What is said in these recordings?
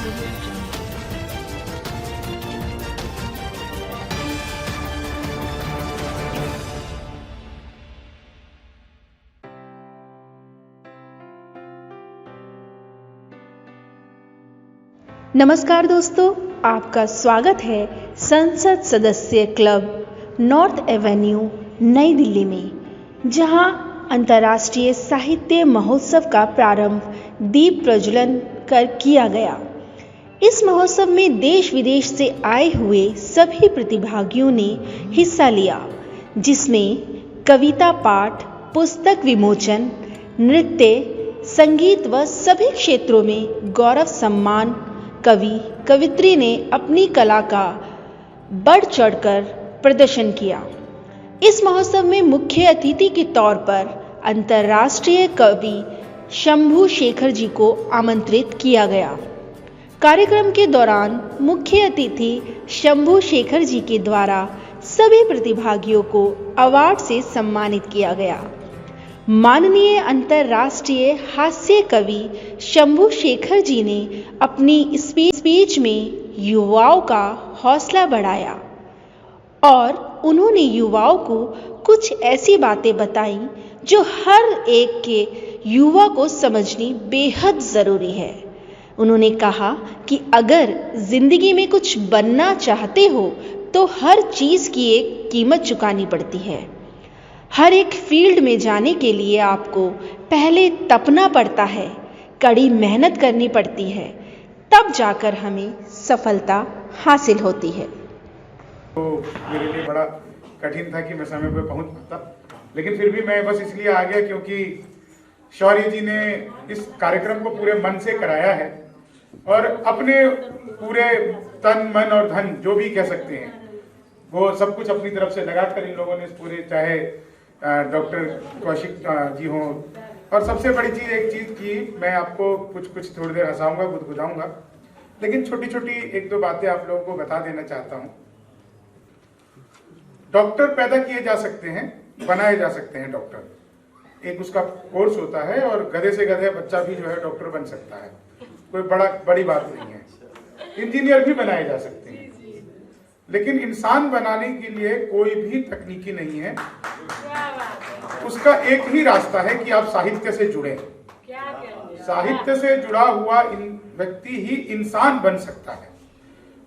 नमस्कार दोस्तों, आपका स्वागत है संसद सदस्य क्लब नॉर्थ एवेन्यू नई दिल्ली में, जहां अंतर्राष्ट्रीय साहित्य महोत्सव का प्रारंभ दीप प्रज्वलन कर किया गया। इस महोत्सव में देश विदेश से आए हुए सभी प्रतिभागियों ने हिस्सा लिया, जिसमें कविता पाठ, पुस्तक विमोचन, नृत्य, संगीत व सभी क्षेत्रों में गौरव सम्मान कवि कवित्री ने अपनी कला का बढ़ चढ़कर प्रदर्शन किया। इस महोत्सव में मुख्य अतिथि के तौर पर अंतर्राष्ट्रीय कवि शंभू शेखर जी को आमंत्रित किया गया। कार्यक्रम के दौरान मुख्य अतिथि शंभू शेखर जी के द्वारा सभी प्रतिभागियों को अवार्ड से सम्मानित किया गया। माननीय अंतर्राष्ट्रीय हास्य कवि शंभू शेखर जी ने अपनी स्पीच में युवाओं का हौसला बढ़ाया और उन्होंने युवाओं को कुछ ऐसी बातें बताई जो हर एक के युवा को समझनी बेहद ज़रूरी है। उन्होंने कहा कि अगर जिंदगी में कुछ बनना चाहते हो तो हर चीज़ की एक कीमत चुकानी पड़ती है। हर एक फील्ड में जाने के लिए आपको पहले तपना पड़ता है, कड़ी मेहनत करनी पड़ती है, तब जाकर हमें सफलता हासिल होती है। तो मेरे लिए बड़ा कठिन था कि मैं समय पर पहुंच पाता, लेकिन फिर भी मैं बस इसलिए आ गया क्योंकि शौर्य जी ने इस कार्यक्रम को पूरे मन से कराया है और अपने पूरे तन मन और धन जो भी कह सकते हैं वो सब कुछ अपनी तरफ से लगाकर इन लोगों ने इस पूरे, चाहे डॉक्टर कौशिक जी हों, और सबसे बड़ी चीज एक चीज की मैं आपको कुछ थोड़ी देर हंसाऊंगा, गुदगुदाऊंगा, लेकिन छोटी छोटी एक दो बातें आप लोगों को बता देना चाहता हूं। डॉक्टर पैदा किए जा सकते हैं, बनाए जा सकते हैं डॉक्टर, एक उसका कोर्स होता है और गधे से गधे बच्चा भी जो है डॉक्टर बन सकता है, कोई बड़ी बात नहीं है। इंजीनियर भी बनाए जा सकते हैं, लेकिन इंसान बनाने के लिए कोई भी तकनीकी नहीं है। उसका एक ही रास्ता है कि आप साहित्य से जुड़े। साहित्य से जुड़ा हुआ व्यक्ति ही इंसान बन सकता है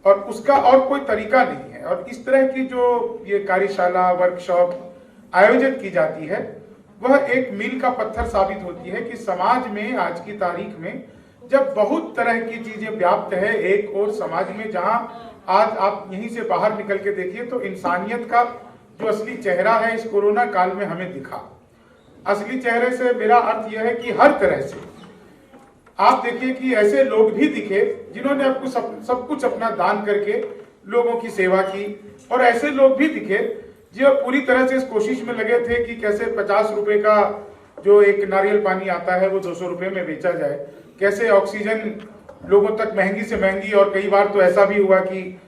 और उसका और कोई तरीका नहीं है। और इस तरह की जो ये कार्यशाला, वर्कशॉप आयोजित की जाती है, वह एक मील का पत्थर साबित होती है कि समाज में आज की तारीख में जब बहुत तरह की चीजें व्याप्त है, एक और समाज में जहां आज आप यहीं से बाहर निकल के देखिए तो इंसानियत का जो असली चेहरा है इस कोरोना काल में हमें दिखा। असली चेहरे से मेरा अर्थ यह है कि हर तरह से आप देखिए कि ऐसे लोग भी दिखे जिन्होंने आपको सब कुछ अपना दान करके लोगों की सेवा की, और ऐसे लोग भी दिखे जो पूरी तरह से इस कोशिश में लगे थे कि कैसे 50 रुपए का जो एक नारियल पानी आता है वो 200 रुपए में बेचा जाए, कैसे ऑक्सीजन लोगों तक महंगी से महंगी, और कई बार तो ऐसा भी हुआ कि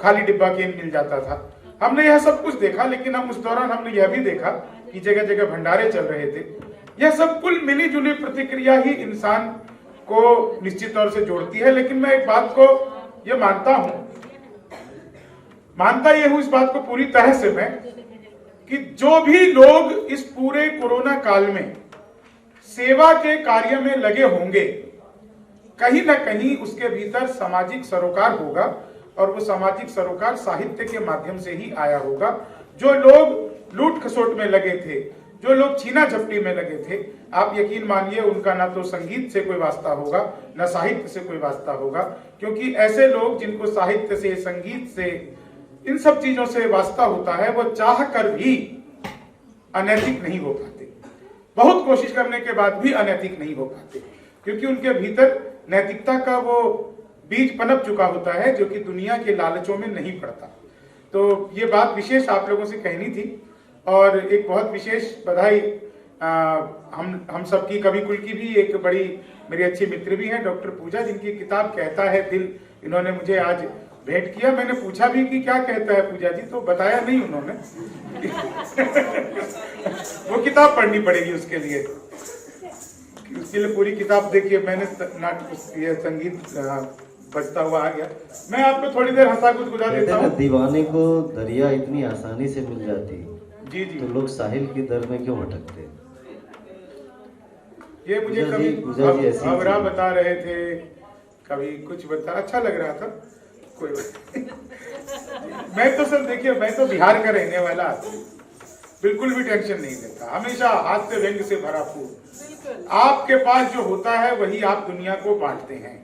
खाली डिब्बा केन मिल जाता था। हमने यह सब कुछ देखा, लेकिन हम उस दौरान हमने यह भी देखा कि जगह जगह भंडारे चल रहे थे। यह सब कुल मिली जुली प्रतिक्रिया ही इंसान को निश्चित तौर से जोड़ती है। लेकिन मैं एक बात को यह मानता ये हूं इस बात को पूरी तरह से मैं, कि जो भी लोग इस पूरे कोरोना काल में सेवा के कार्य में लगे होंगे, कहीं ना कहीं उसके भीतर सामाजिक सरोकार होगा, और वो सामाजिक सरोकार साहित्य के माध्यम से ही आया होगा। जो लोग लूट खसोट में लगे थे, जो लोग छीना झपटी में लगे थे, आप यकीन मानिए उनका ना तो संगीत से कोई वास्ता होगा, ना साहित्य से कोई वास्ता होगा, क्योंकि ऐसे लोग जिनको साहित्य से, संगीत से, इन सब चीजों से वास्ता होता है, वो चाह कर भी अनैतिक नहीं हो पाते। बहुत कोशिश करने के बाद भी अनैतिक नहीं हो पाते, क्योंकि उनके भीतर नैतिकता का वो बीज पनप चुका होता है जो कि दुनिया के लालचों में नहीं पड़ता। तो ये बात विशेष आप लोगों से कहनी थी। और एक बहुत विशेष बधाई हम सबकी, कवि कुल की भी एक बड़ी मेरी अच्छी मित्र भी हैं, डॉक्टर पूजा, जिनकी किताब कहता है दिल, इन्होंने मुझे आज भेंट किया। मैंने पूछा भी कि क्या कहता है पूजा जी, तो बताया नहीं उन्होंने। वो किताब पढ़नी पड़ेगी उसके लिए। उसके लिए पूरी किताब देखिए। मैंने नाटक ये संगीत बजता हुआ आ गया। मैं आपको थोड़ी देर हंसा कुछ गुजार देता हूँ। दीवाने को दरिया इतनी आसानी से मिल जाती जी जी, तो लोग साहिल की दर में क्यों भटकते? ये मुझे कभी खबरा बता रहे थे, कभी कुछ बता, अच्छा लग रहा था। कोई बात मैं तो सर देखिए, मैं तो बिहार का रहने वाला आदमी, बिल्कुल भी टेंशन नहीं लेता, हमेशा हास्य व्यंग से भरा फूल। आपके पास जो होता है वही आप दुनिया को बांटते हैं।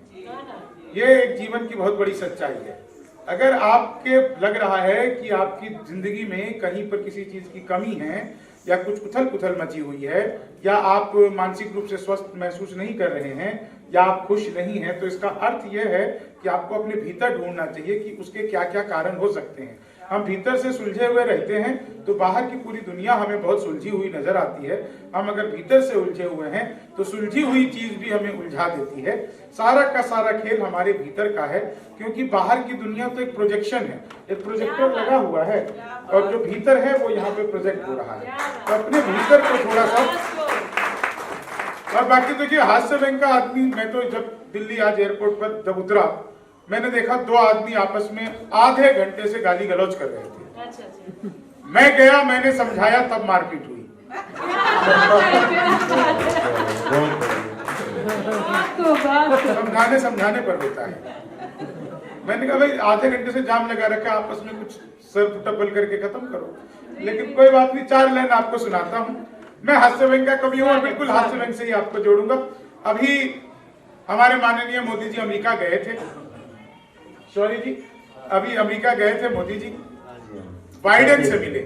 ये एक जीवन की बहुत बड़ी सच्चाई है। अगर आपके लग रहा है कि आपकी जिंदगी में कहीं पर किसी चीज की कमी है या कुछ उथल पुथल मची हुई है या आप मानसिक रूप से स्वस्थ महसूस नहीं कर रहे हैं या आप खुश नहीं हैं, तो इसका अर्थ यह है कि आपको अपने भीतर ढूंढना चाहिए कि उसके क्या क्या कारण हो सकते हैं। हम भीतर से सुलझे हुए रहते हैं तो बाहर की पूरी दुनिया हमें बहुत सुलझी हुई नजर आती है। हम अगर भीतर से उलझे हुए हैं तो सुलझी हुई चीज भी हमें उलझा देती है। सारा का सारा खेल हमारे भीतर का है, क्योंकि बाहर की दुनिया तो एक प्रोजेक्शन है, एक प्रोजेक्टर लगा हुआ है और जो भीतर है वो यहाँ पे प्रोजेक्ट हो रहा है। तो अपने भीतर को थोड़ा सा, और बाकी देखिए हास्य व्यंग का आदमी, मैं तो जब दिल्ली आज एयरपोर्ट पर जब उतरा, मैंने देखा 2 आदमी आपस में आधे घंटे से गाली गलौज कर रहे थे। अच्छा। मैं गया, मैंने समझाया, तब मारपीट हुई। समझाने पर होता है। मैंने कहा भाई आधे घंटे से जाम लगा रखा, आपस में कुछ सर टपल करके खत्म करो। लेकिन कोई बात नहीं, 4 लाइन आपको सुनाता हूँ। मैं हास्य व्यंग का कवि हूँ और बिल्कुल हास्य व्यंग से ही आपको जोड़ूंगा। अभी हमारे माननीय मोदी जी अमेरिका गए थे, सॉरी जी, अभी अमेरिका गए थे मोदी जी, बाइडेन से मिले।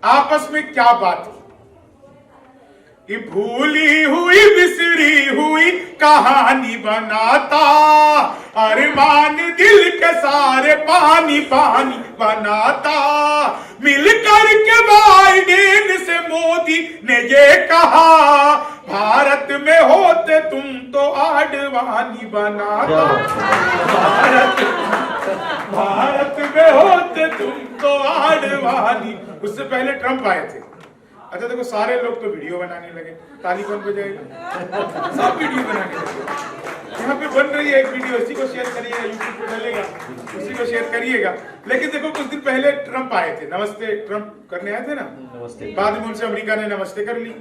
आपस में क्या बात कि भूली हुई बिसरी हुई कहानी बनाता, अरमान दिल के सारे पानी पानी बनाता। मिलकर के बाइडेन से मोदी ने ये कहा, भारत में होते तुम तो आडवाणी बनाता। भारत में होते तुम तो आडवाणी। उससे पहले ट्रंप आए थे। अच्छा देखो, सारे लोग तो वीडियो बनाने लगे, ताली कौन बजाएगा? सब वीडियो बनाने लगे। यहाँ पे बन रही है एक वीडियो, इसी को शेयर करिएगा, यूट्यूब पे डलेगा, उसी को शेयर करिएगा। लेकिन देखो कुछ दिन पहले ट्रंप आए थे, नमस्ते ट्रंप करने आए थे ना, नमस्ते। बाद में उनसे अमेरिका ने नमस्ते कर ली।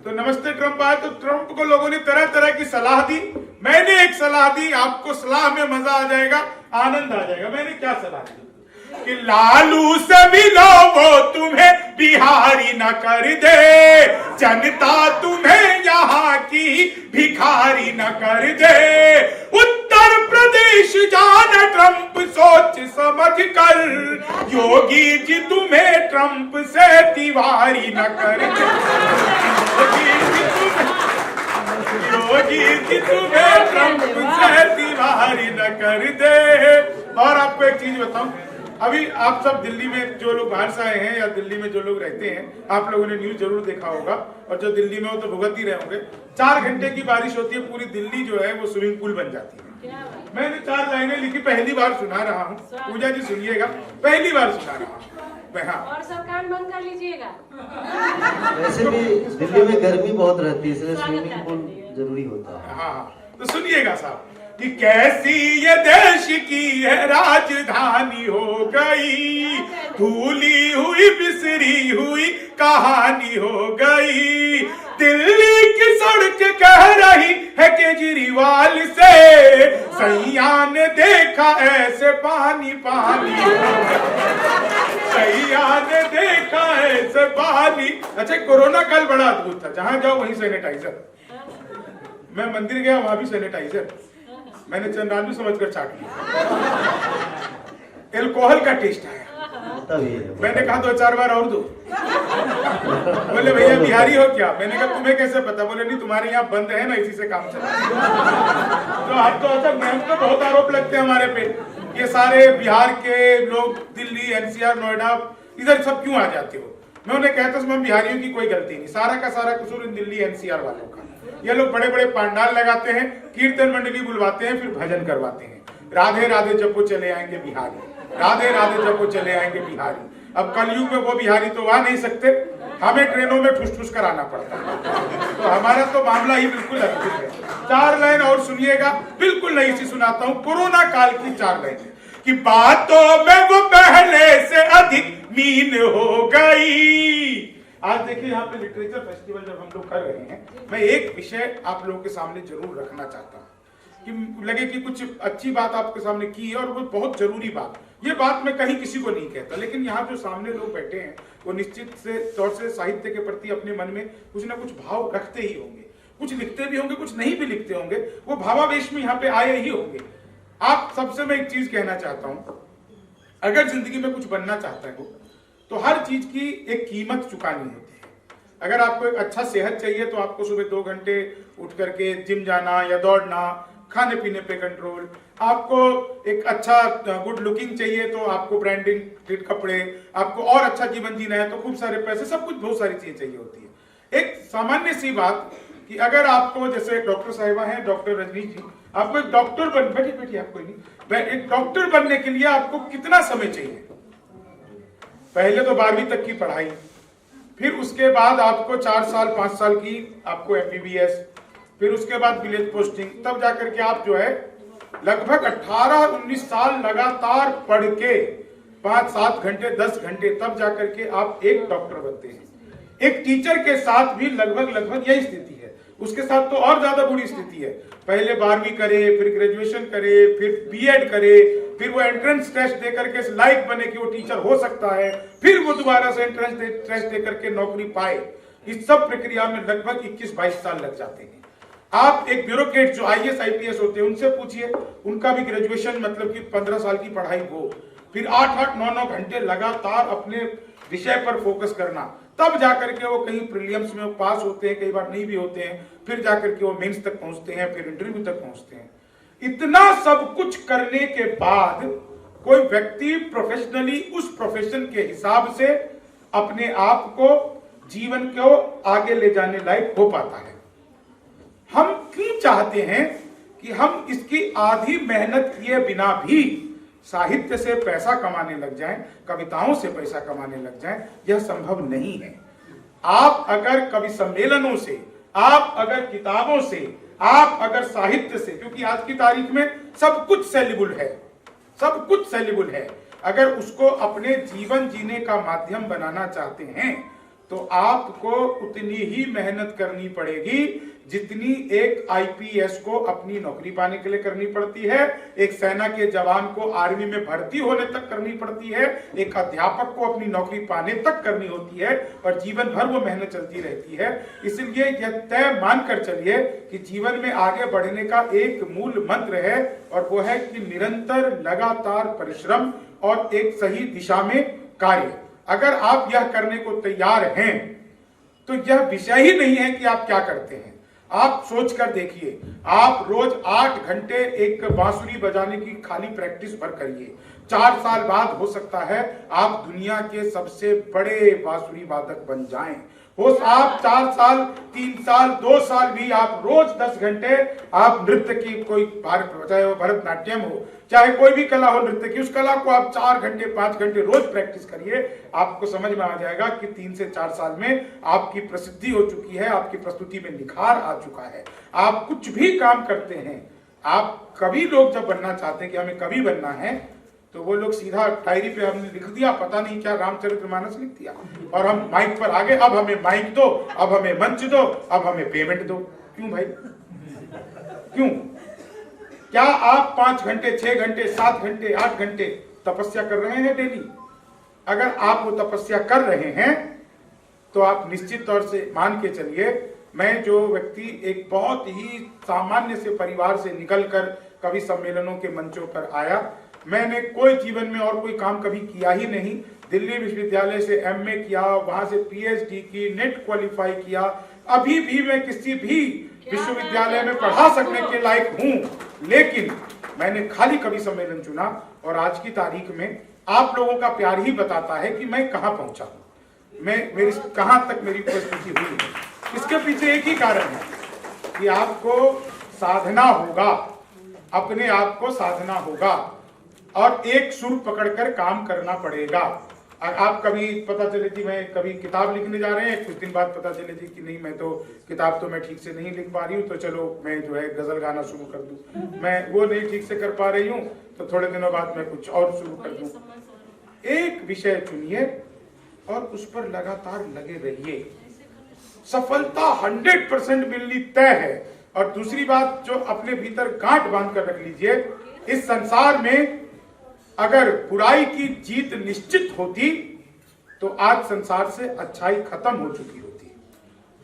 तो नमस्ते ट्रंप आए तो ट्रंप को लोगों ने तरह तरह की सलाह दी। मैंने एक सलाह दी, आपको सलाह में मजा आ जाएगा, आनंद आ जाएगा। मैंने क्या सलाह दी कि लालू से मिलो वो तुम्हें बिहारी न कर दे, जनता तुम्हें यहाँ की भिखारी न कर दे। उत्तर प्रदेश जाना ट्रंप सोच समझ कर, योगी जी तुम्हें ट्रंप से तिवारी न कर दे। योगी जी तुम्हें ट्रंप से तिवारी न कर दे। और आपको एक चीज बताऊं, अभी आप सब दिल्ली में जो लोग बाहर से आए हैं या दिल्ली में जो लोग रहते हैं, आप लोगों ने न्यूज जरूर देखा होगा, और जो दिल्ली में हो तो भुगत ही रहे होंगे। 4 घंटे की बारिश होती है, पूरी दिल्ली जो है वो स्विमिंग पूल बन जाती है। मैंने 4 लाइनें लिखी, पहली बार सुना रहा हूँ, पूजा जी सुनिएगा, पहली बार सुना रहा हूँ। हाँ। और सब कान बंद कर लीजिएगा। वैसे भी दिल्ली में गर्मी बहुत रहती है, इसलिए स्विमिंग पूल जरूरी होता है। हाँ, तो सुनिएगा साहब कि कैसी ये देश की है राजधानी हो गई, भूली हुई बिसरी हुई कहानी हो गई। दिल्ली की सड़क कह रही है केजरीवाल से, सैया ने देखा ऐसे पानी पानी हो गया। सैया ने देखा ऐसे पानी। अच्छा, कोरोना काल बड़ा अद्भुत था, जहां जाओ वहीं सैनिटाइजर। मैं मंदिर गया, वहां भी सैनिटाइजर। मैंने चंद्रालू समझकर चाट लिया, एल्कोहल का टेस्ट आया। मैंने कहा 2-4 बार और दो। बोले भैया बिहारी हो क्या? मैंने कहा तुम्हें कैसे पता? बोले नहीं, तुम्हारे यहाँ बंद है ना, इसी से काम चला। तो आप तो अच्छा, मैम तो बहुत आरोप लगते हैं हमारे पे, ये सारे बिहार के लोग दिल्ली, एनसीआर, नोएडा, इधर सब क्यों आ जाते हो? मैं उन्हें कहता हूँ बिहारियों की कोई गलती नहीं, सारा का सारा कसूर इन दिल्ली एनसीआर वालों का। ये लोग बड़े बड़े पंडाल लगाते हैं, कीर्तन मंडली बुलवाते हैं, फिर भजन करवाते हैं, राधे राधे जपो चले आएंगे बिहारी, राधे राधे जपो चले आएंगे बिहारी। अब कलयुग में वो बिहारी तो आ नहीं सकते, हमें ट्रेनों में ठुस ठुस कर आना पड़ता है। तो हमारा तो मामला ही बिल्कुल अद्भुत है। 4 लाइन और सुनिएगा, बिल्कुल नई सी सुनाता हूं, कोरोना काल की 4 लाइन कि बातों में वो पहले से अधिक मीन हो गई। आज देखिए यहाँ पे लिटरेचर फेस्टिवल जब हम लोग कर रहे हैं, मैं एक विषय आप लोगों के सामने जरूर रखना चाहता हूँ कि लगे कि कुछ अच्छी बात आपके सामने की है और वो बहुत जरूरी बात। ये बात मैं कहीं किसी को नहीं कहता, लेकिन यहाँ जो सामने लोग बैठे हैं वो निश्चित से तौर से साहित्य के प्रति अपने मन में कुछ ना कुछ भाव रखते ही होंगे, कुछ लिखते भी होंगे, कुछ नहीं भी लिखते होंगे, वो भावावेश में यहाँ पे आए ही होंगे। आप सबसे मैं एक चीज कहना चाहता हूँ, अगर जिंदगी में कुछ बनना चाहता है तो हर चीज की एक कीमत चुकानी होती है। अगर आपको एक अच्छा सेहत चाहिए तो आपको सुबह 2 घंटे उठ करके जिम जाना या दौड़ना, खाने पीने पे कंट्रोल, आपको एक अच्छा गुड लुकिंग चाहिए तो आपको ब्रांडिंग कपड़े, आपको और अच्छा जीवन जीना है तो खूब सारे पैसे, सब कुछ बहुत सारी चीजें चाहिए होती है। एक सामान्य सी बात कि अगर आपको, जैसे डॉक्टर साहिबा हैं, डॉक्टर रजनीश जी, आपको एक डॉक्टर बैठिए आप कोई नहीं, एक डॉक्टर बनने के लिए आपको कितना समय चाहिए? पहले तो 12वीं तक की पढ़ाई, फिर उसके बाद आपको 4 साल 5 साल की आपको MBBS, फिर उसके बाद विलेज पोस्टिंग, तब जाकर के आप जो है लगभग 18-19 साल लगातार पढ़ के 5-7 घंटे 10 घंटे तब जाकर के आप एक डॉक्टर बनते हैं। एक टीचर के साथ भी लगभग यही स्थिति है, उसके साथ तो और ज्यादा बुरी स्थिति है। पहले 12वीं करे, फिर ग्रेजुएशन करे, फिर BEd करे, फिर वो एंट्रेंस टेस्ट दे करके लायक बने कि वो टीचर हो सकता है, फिर वो दोबारा से एंट्रेंस टेस्ट दे करके नौकरी पाए। इस सब प्रक्रिया में लगभग 21-22 साल लग जाते हैं। आप एक ब्यूरोक्रेट जो IAS IPS होते हैं उनसे पूछिए, उनका भी ग्रेजुएशन मतलब कि 15 साल की पढ़ाई हो, फिर 8-8 9-9 घंटे लगातार अपने विषय पर फोकस करना, तब जाकर के वो कहीं प्रीलिम्स में पास होते हैं, कई बार नहीं भी होते हैं, फिर जाकर के वो मेंस तक पहुंचते हैं, फिर इंटरव्यू तक पहुंचते हैं। इतना सब कुछ करने के बाद कोई व्यक्ति प्रोफेशनली उस प्रोफेशन के हिसाब से अपने आप को, जीवन को आगे ले जाने लायक हो पाता है। हम क्यों चाहते हैं कि हम इसकी आधी मेहनत किए बिना भी साहित्य से पैसा कमाने लग जाएं, कविताओं से पैसा कमाने लग जाएं? यह संभव नहीं है। आप अगर कवि सम्मेलनों से, आप अगर किताबों से, आप अगर साहित्य से, क्योंकि आज की तारीख में सब कुछ सेलेबल है, सब कुछ सेलेबल है, अगर उसको अपने जीवन जीने का माध्यम बनाना चाहते हैं तो आपको उतनी ही मेहनत करनी पड़ेगी जितनी एक IPS को अपनी नौकरी पाने के लिए करनी पड़ती है, एक सेना के जवान को आर्मी में भर्ती होने तक करनी पड़ती है, एक अध्यापक को अपनी नौकरी पाने तक करनी होती है, और जीवन भर वो मेहनत चलती रहती है। इसलिए यह तय मानकर चलिए कि जीवन में आगे बढ़ने का एक मूल मंत्र है, और वो है कि निरंतर लगातार परिश्रम और एक सही दिशा में कार्य। अगर आप यह करने को तैयार हैं तो यह विषय ही नहीं है कि आप क्या करते हैं। आप सोच कर देखिए, आप रोज 8 घंटे एक बांसुरी बजाने की खाली प्रैक्टिस पर करिए, 4 साल बाद हो सकता है आप दुनिया के सबसे बड़े बांसुरी वादक बन जाएं। हो आप 4 साल 3 साल 2 साल भी आप रोज 10 घंटे आप नृत्य की, कोई चाहे वो भरतनाट्यम हो, चाहे कोई भी कला हो नृत्य की, उस कला को आप 4 घंटे 5 घंटे रोज प्रैक्टिस करिए। आपको समझ में आ जाएगा कि 3 से 4 साल में आपकी प्रसिद्धि हो चुकी है, आपकी प्रस्तुति में निखार आ चुका है। आप कुछ भी काम करते हैं, आप कवि लोग जब बनना चाहते हैं कि हमें कवि बनना है, तो वो लोग सीधा डायरी पे हमने लिख दिया, पता नहीं क्या रामचरितमानस लिख दिया, और हम माइक पर आ गए, अब हमें माइक दो, अब हमें मंच दो, अब हमें पेमेंट दो। क्यों भाई, क्यों? क्या आप 5 घंटे 6 घंटे 7 घंटे 8 घंटे तपस्या कर रहे हैं डेली? अगर आप वो तपस्या कर रहे हैं तो आप निश्चित तौर से मान के चलिए, मैं जो व्यक्ति एक बहुत ही सामान्य से परिवार से निकलकर कवि सम्मेलनों के मंचों पर आया, मैंने कोई जीवन में और कोई काम कभी किया ही नहीं। दिल्ली विश्वविद्यालय से MA किया, वहां से PhD की, नेट क्वालिफाई किया, अभी भी मैं किसी भी विश्वविद्यालय में पढ़ा सकने के लायक हूं, लेकिन मैंने खाली कवि सम्मेलन चुना, और आज की तारीख में आप लोगों का प्यार ही बताता है कि मैं कहां पहुंचा हूं, मेरी कहां तक मेरी उपस्थिति हुई है। इसके पीछे एक ही कारण है कि आपको साधना होगा, अपने आप को साधना होगा, और एक सुर पकड़कर काम करना पड़ेगा। आप कभी पता चले कि मैं कभी किताब लिखने जा रहे हैं, कुछ दिन बाद पता चले जी कि नहीं मैं तो किताब तो मैं ठीक से नहीं लिख पा रही हूँ, तो चलो मैं जो है गजल गाना शुरू कर दूं, मैं वो नहीं ठीक से कर पा रही हूँ तो थोड़े दिनों बाद मैं कुछ और शुरू कर दूं। एक विषय चुनिए और उस पर लगातार लगे रहिए, सफलता 100% मिलनी तय है। और दूसरी बात जो अपने भीतर गांठ बांध कर रख लीजिए, इस संसार में अगर बुराई की जीत निश्चित होती तो आज संसार से अच्छाई खत्म हो चुकी होती।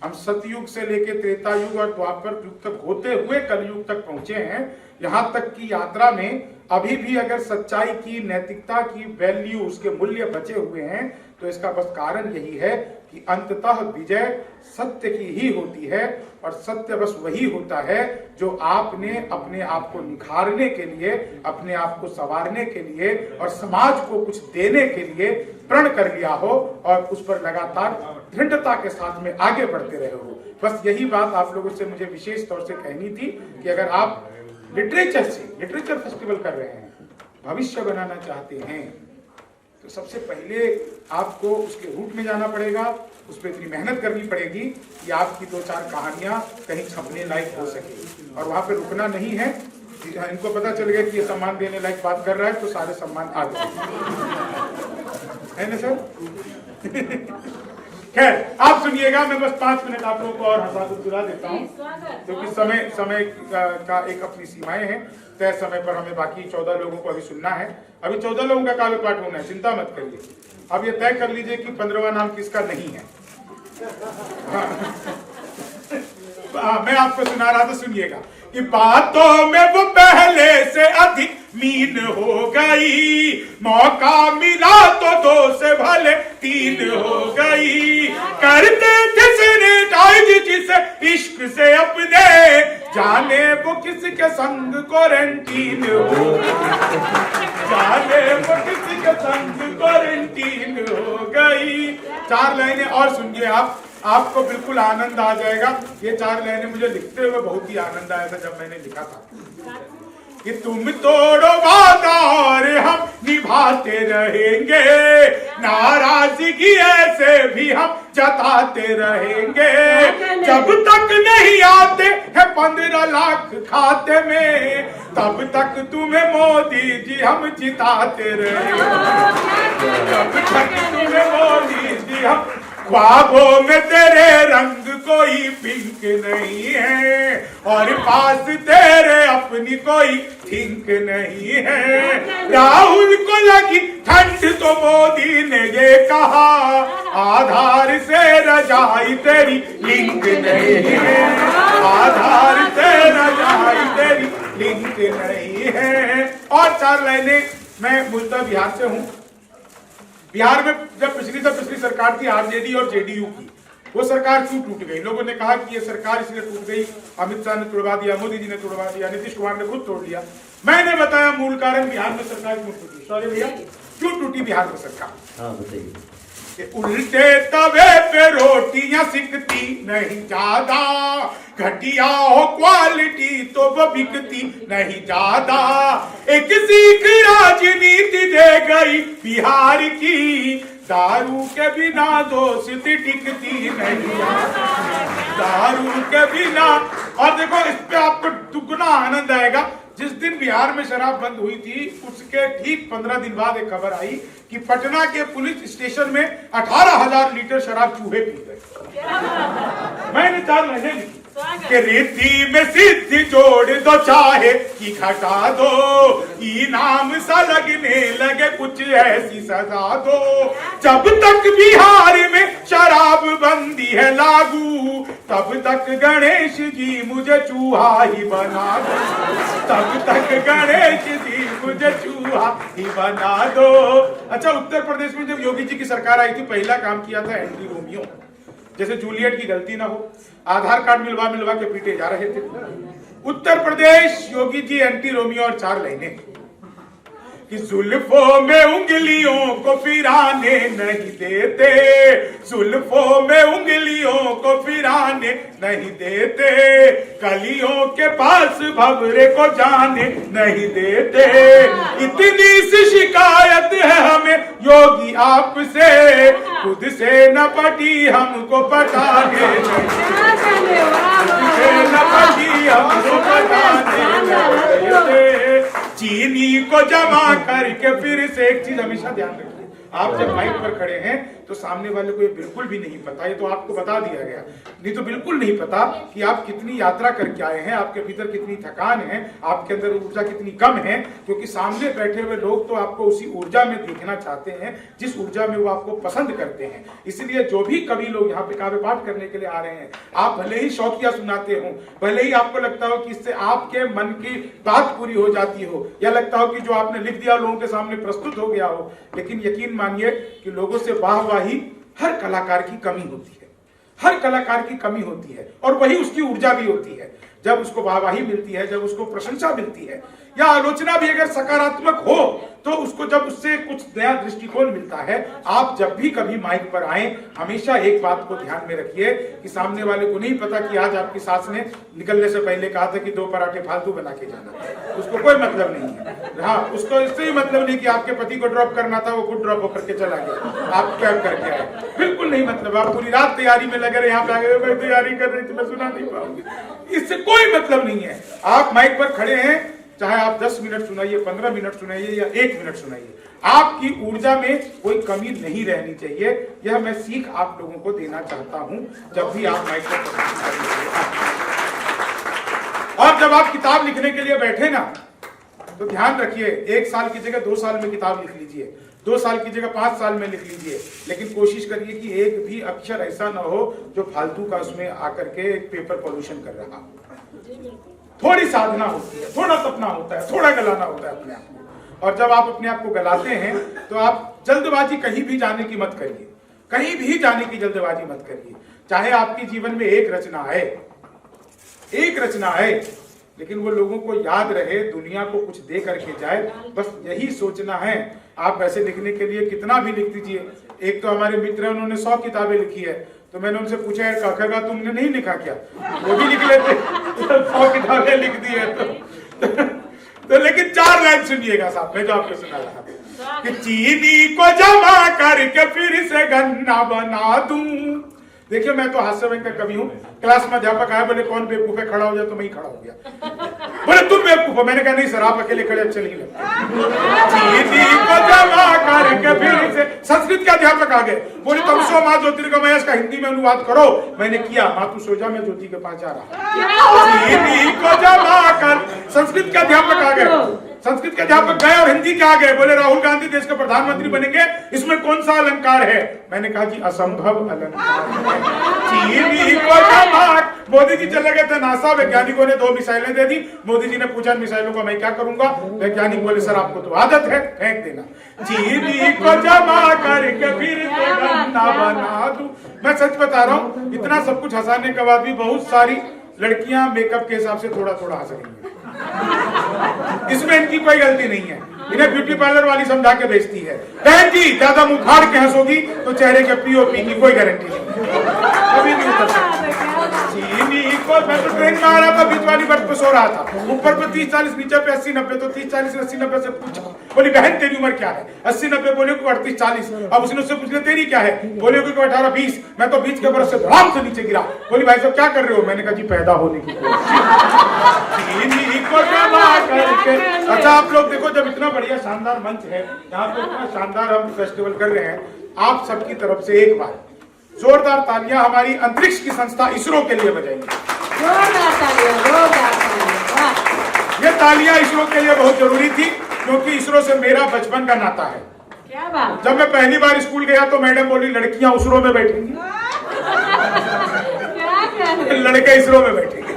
हम सतयुग से लेकर त्रेता युग और द्वापर युग तक होते हुए कलयुग तक पहुंचे हैं। यहां तक की यात्रा में अभी भी अगर सच्चाई की, नैतिकता की वैल्यू, उसके मूल्य बचे हुए हैं तो इसका बस कारण यही है कि अंततः विजय सत्य की ही होती है। और सत्य बस वही होता है जो आपने अपने आप को निखारने के लिए, अपने आप को संवारने के लिए और समाज को कुछ देने के लिए प्रण कर लिया हो और उस पर लगातार दृढ़ता के साथ में आगे बढ़ते रहे हो। बस यही बात आप लोगों से मुझे विशेष तौर से कहनी थी कि अगर आप लिटरेचर फेस्टिवल कर रहे हैं, भविष्य बनाना चाहते हैं, तो सबसे पहले आपको उसके रूट में जाना पड़ेगा, उस पर इतनी मेहनत करनी पड़ेगी कि आपकी 2-4 कहानियां कहीं छपने लायक हो सके। और वहां पे रुकना नहीं है। इनको पता चल गया कि ये सम्मान देने लायक बात कर रहा है तो सारे सम्मान आ गए, है ना सर? खैर आप सुनिएगा, मैं बस 5 मिनट आप लोगों को और हंसा गुदगुला देता हूँ क्योंकि समय का एक अपनी सीमाएं हैं। तय समय पर हमें बाकी 14 लोगों को अभी सुनना है। अभी 14 लोगों का काव्य पाठ होना है, चिंता मत करिए। अब ये तय कर लीजिए कि 15वां नाम किसका नहीं है। मैं आपको सुना रहा था, सुनिएगा कि बातों में वो पहले से अधिक मीन हो गई, मौका मिला तो 2 से भले 3 हो गई, करते थे सैनिटाइज जिसे इश्क से अपने, जाने वो किसके संग क्वारंटीन हो, जाने वो किसके संग क्वारंटीन हो गई। 4 लाइनें और सुनिए आपको बिल्कुल आनंद आ जाएगा। ये 4 लाइनें मुझे लिखते हुए बहुत ही आनंद आया था जब मैंने लिखा था कि तुम तोड़ो वादा और हम निभाते रहेंगे, नाराजगी ऐसे भी हम जताते रहेंगे, जब तक नहीं आते हैं 15 लाख खाते में, तब तक तुम्हें मोदी जी हम जिताते रहेंगे, जब तक तुम्हें मोदी जी हम, ख्वाबों में तेरे रंग कोई पिंक नहीं है और पास तेरे अपनी कोई थिंक नहीं है। राहुल को लगी ठंड तो मोदी ने ये कहा, आधार से रजाई तेरी लिंक नहीं है, आधार से रजाई तेरी लिंक नहीं है। और 4 लाइनें, मैं मूलतः बिहार से हूँ। बिहार में जब पिछली सरकार थी आरजेडी और जेडीयू की, वो सरकार क्यों टूट गई? लोगों ने कहा कि ये सरकार इसलिए टूट गई, अमित शाह ने तोड़वा दिया, मोदी जी ने तोड़वा दिया, नीतीश कुमार ने खुद तोड़ लिया। मैंने बताया मूल कारण बिहार में सरकार क्यों टूटी। सॉरी भैया, क्यों टूटी बिहार में सरकार? हाँ बताइए। उल्टे तवे पे रोटियां सिकती नहीं ज्यादा, घटिया हो क्वालिटी तो वो बिकती नहीं ज्यादा, एक सीख राजनीति दे गई बिहार की, दारू के बिना दोस्ती टिकती नहीं, दारू के बिना। और देखो इस पे आपको दुगना आनंद आएगा। जिस दिन बिहार में शराब बंद हुई थी उसके ठीक 15 दिन बाद एक खबर आई कि पटना के पुलिस स्टेशन में 18,000 लीटर शराब चूहे पी गए। मैंने 4 महीने लिखी कि रीति में सिद्धि जोड़ दो चाहे कि घटा दो, इनाम सा लगने लगे कुछ ऐसी सजा दो, जब तक बिहार में शराब बंदी है लागू, तब तक गणेश जी मुझे चूहा ही बना दो, तब तक गणेश जी मुझे चूहा ही बना दो। अच्छा, उत्तर प्रदेश में जब योगी जी की सरकार आई थी, पहला काम किया था एंटी रोमियो, जैसे जूलियट की गलती ना हो, आधार कार्ड मिलवा के पीटे जा रहे थे। Uttar Pradesh Yogi ji anti Romeo. और 4 लाइनें कि जुल्फों में उंगलियों को फिराने नहीं देते, जुल्फों में उंगलियों को फिराने नहीं देते, कलियों के पास भंवरे को जाने नहीं देते। इतनी सी शिकायत है हमें योगी आपसे, खुद से न पटी हमको पटाने हमको पटाने नहीं देते। चीनी को जमा करके फिर से एक चीज हमेशा ध्यान रखिए, आप जब माइक पर खड़े हैं तो सामने वाले को ये बिल्कुल भी नहीं पता, ये तो आपको बता दिया गया, नहीं तो बिल्कुल नहीं पता कि आप कितनी यात्रा करके आए हैं, आपके भीतर कितनी थकान है, आपके अंदर ऊर्जा कितनी कम है, क्योंकि सामने बैठे हुए लोग तो आपको उसी ऊर्जा में देखना चाहते हैं जिस ऊर्जा में वो आपको पसंद करते हैं। इसलिए जो भी कवि लोग यहाँ पे काव्य पाठ करने के लिए आ रहे हैं, आप भले ही शौकिया सुनाते हो, भले ही आपको लगता हो कि इससे आपके मन की बात पूरी हो जाती हो, या लगता हो कि जो आपने लिख दिया लोगों के सामने प्रस्तुत हो गया हो, लेकिन यकीन मानिए कि लोगों से वाहवाही हर कलाकार की कमी होती है, हर कलाकार की कमी होती है, और वही उसकी ऊर्जा भी होती है। जब उसको वाहवाही मिलती है, जब उसको प्रशंसा मिलती है, या आलोचना भी अगर सकारात्मक हो, तो उसको जब उससे कुछ नया दृष्टिकोण मिलता है। आप जब भी कभी माइक पर आए, हमेशा एक बात को ध्यान में रखिए कि सामने वाले को नहीं पता कि आज आपकी सास ने निकलने से पहले कहा था कि 2 पराठे फालतू बना के जाना, उसको कोई मतलब नहीं है। हाँ, उसको इससे ही मतलब नहीं कि आपके पति को ड्रॉप करना था, वो खुद ड्रॉप होकर के चला गया, आप कैब करके आए, बिल्कुल नहीं मतलब। आप पूरी रात तैयारी में लगे रहे, यहाँ पे आ गए, मैं तैयारी कर रही थी, मैं सुना नहीं पाऊंगी, इससे कोई मतलब नहीं है। आप माइक पर खड़े हैं, चाहे आप 10 मिनट सुनाइए, 15 मिनट सुनाइए या 1 मिनट सुनाइए, आपकी ऊर्जा में कोई कमी नहीं रहनी चाहिए। यह मैं सीख आप लोगों को देना चाहता हूं जब भी आप माइक पर। और जब आप किताब लिखने के लिए बैठे ना, तो ध्यान रखिए, 1 साल की जगह 2 साल में किताब लिख लीजिए, 2 साल की जगह 5 साल में लिख लीजिए, लेकिन कोशिश करिए कि एक भी अक्षर ऐसा ना हो जो फालतू का उसमें आकर के पेपर पॉल्यूशन कर रहा हो। थोड़ी साधना होती है, थोड़ा सपना होता है, थोड़ा गलाना होता है अपने आप को। और जब आप अपने आप को गलाते हैं तो आप जल्दबाजी कहीं भी जाने की मत करिए, कहीं भी जाने की जल्दबाजी मत करिए। चाहे आपके जीवन में एक रचना है, एक रचना है, लेकिन वो लोगों को याद रहे, दुनिया को कुछ दे करके जाए, बस यही सोचना है। आप ऐसे लिखने के लिए कितना भी लिख दीजिए। एक तो हमारे मित्र हैं, उन्होंने 100 किताबें लिखी है, तो मैंने उनसे पूछा है काका तुमने नहीं लिखा क्या? वो भी लिख लेते, 100 किताबें लिख दी है तो लेकिन 4 लाइन सुनिएगा साहब, मैं जो आपको सुना रहा था कि चीनी को जमा करके फिर से गन्ना बना दूं। देखिए, मैं तो हास्य व्यंग का कवि हूँ। क्लास में अध्यापक आया, बोले कौन बेवकूफ है, खड़ा हो जाए, तो मैं ही खड़ा हो गया। बोले तुम बेवकूफ हो, मैंने कहा नहीं सर, आप अकेले खड़े अच्छे नहीं लगते। चीनी को जमा करके फिर से, संस्कृत के अध्यापक आ गए, बोले तमसो माँ ज्योतिर्गमय, इसका हिंदी में अनुवाद करो। मैंने किया, माँ तू सो जा, मैं ज्योति के पास जा रहा। चीनी को जमा कर, संस्कृत के अध्यापक आ गए, संस्कृत के अध्यापक गए और हिंदी के आ गए, बोले राहुल गांधी देश के प्रधानमंत्री बनेंगे, इसमें कौन सा अलंकार है? मैंने कहा जी असंभव अलंकार। चीनी को जमा, मोदी जी चले गए थे नासा, वैज्ञानिकों ने 2 मिसाइलें दे दी। मोदी जी ने पूछा मिसाइलों को मैं क्या करूंगा? वैज्ञानिक बोले सर आपको तो आदत है, फेंक देना। चीनी को जमा करके फिर से गन्ना बना दूं। मैं सच बता रहा हूं, इतना सब कुछ हंसाने के बाद भी बहुत सारी लड़कियां मेकअप के हिसाब से थोड़ा थोड़ा हंस रही हैं। इसमें इनकी कोई गलती नहीं है, इन्हें ब्यूटी पार्लर वाली समझा के बेचती है। बहन जी ज्यादा मुंह फाड़ के हंसोगी तो चेहरे के पीओपी की कोई गारंटी नहीं, कभी नहीं उतर सकती। चीनी को, मैं तो ट्रेन में आ रहा था, बीच वाली बर्थ पे सो रहा था, ऊपर पे 30-40, नीचे पे 80-90, तो 30-40 80-90 से पूछा, बोली बहन तेरी उम्र क्या है? 80-90 बोले को 38-40। अब उसने उससे पूछ लिया तेरी क्या है? बोले को 18-20। मैं तो 20 के बरस से धड़ाम से नीचे गिरा। बोली भाई साहब क्या कर रहे हो? मैंने कहा जी पैदा होने की कोशिश। अच्छा आप लोग देखो, जब इतना बढ़िया शानदार मंच है, यहाँ पे इतना शानदार हम फेस्टिवल कर रहे हैं, आप सबकी तरफ से एक बार जोरदार तालियां हमारी अंतरिक्ष की संस्था इसरो के लिए बजाएंगे। ये तालियां इसरो के लिए बहुत जरूरी थी, क्योंकि इसरो से मेरा बचपन का नाता है। क्या बात? जब मैं पहली बार स्कूल गया तो मैडम बोली लड़कियां इसरो में बैठेंगी, लड़के इसरो में बैठेंगे।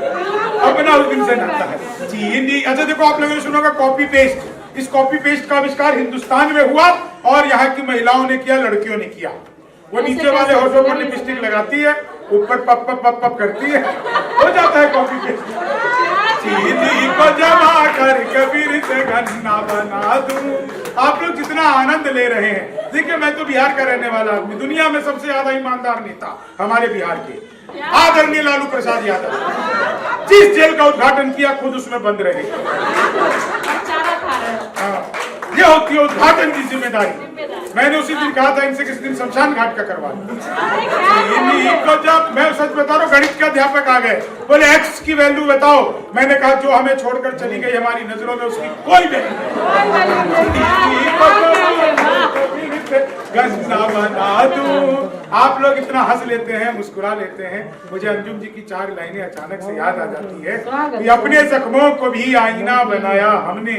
अपना उस दिन से नाता है। चीनी, अच्छा देखो आप लोगों ने सुना होगा कॉपी पेस्ट। इस कॉपी पेस्ट का आविष्कार हिंदुस्तान में हुआ और यहाँ की महिलाओं ने किया, लड़कियों ने किया। वो नीचे वाले होठों पर लिपस्टिक लगाती है, ऊपर पप पप पप पप करती है, हो जाता है कॉपी पेस्ट। चीनी को जमा यार कबीर से गन्ना बना दूं। आप लोग जितना आनंद ले रहे हैं, देखिए मैं तो बिहार का रहने वाला आदमी, दुनिया में सबसे ज्यादा ईमानदार नेता हमारे बिहार के आदरणीय लालू प्रसाद यादव, जिस जेल का उद्घाटन किया खुद उसमें बंद रहे। ये होती है उद्घाटन की जिम्मेदारी। मैंने उसी दिन कहा था इनसे किसी दिन शमशान घाट का करवा दूं। तो जब मैं सच बता रहा हूँ, गणित के अध्यापक आ गए, बोले एक्स की वैल्यू बताओ। मैंने कहा जो हमें छोड़कर चली गई हमारी नजरों में उसकी कोई वैल्यू गन्ना बना दूं। आप लोग इतना हंस लेते हैं, मुस्कुरा लेते हैं, मुझे अंजुम जी की 4 लाइनें अचानक से याद आ जाती है कि अपने जख्मों को भी आईना बनाया हमने,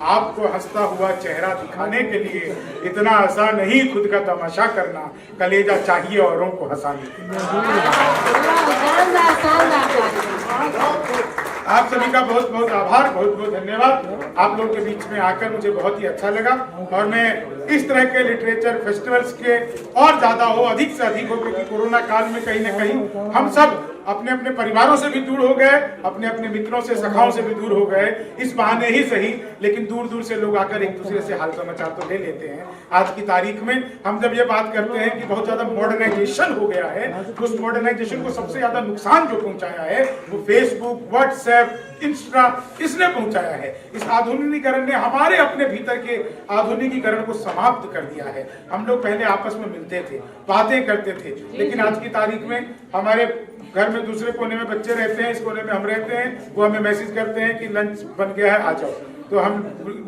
आपको हंसता हुआ चेहरा दिखाने के लिए। इतना आसान नहीं खुद का तमाशा करना, कलेजा चाहिए औरों को हंसाने के लिए। आप सभी का बहुत बहुत आभार, बहुत बहुत धन्यवाद। आप लोगों के बीच में आकर मुझे बहुत ही अच्छा लगा और मैं इस तरह के लिटरेचर फेस्टिवल्स के और ज्यादा हो, अधिक से अधिक हो, क्योंकि कोरोना काल में कहीं न कहीं हम सब अपने अपने परिवारों से भी दूर हो गए, अपने अपने मित्रों से सखाओं से भी दूर हो गए, इस बहाने ही सही, लेकिन दूर दूर से लोग आकर एक दूसरे से हाल समाचार तो ले लेते हैं। आज की तारीख में हम जब ये बात करते हैं कि बहुत ज्यादा मॉडर्नाइजेशन हो गया है, तो उस मॉडर्नाइजेशन को सबसे ज्यादा नुकसान जो पहुंचाया है वो फेसबुक, व्हाट्सएप, इंस्टा, इसने पहुंचाया है। इस आधुनिकीकरण ने हमारे अपने भीतर के आधुनिकीकरण को समाप्त कर दिया है। हम लोग पहले आपस में मिलते थे, बातें करते थे, लेकिन आज की तारीख में हमारे घर में दूसरे कोने में बच्चे रहते हैं, इस कोने में हम रहते हैं, वो हमें मैसेज करते हैं कि लंच बन गया है आ जाओ, तो हम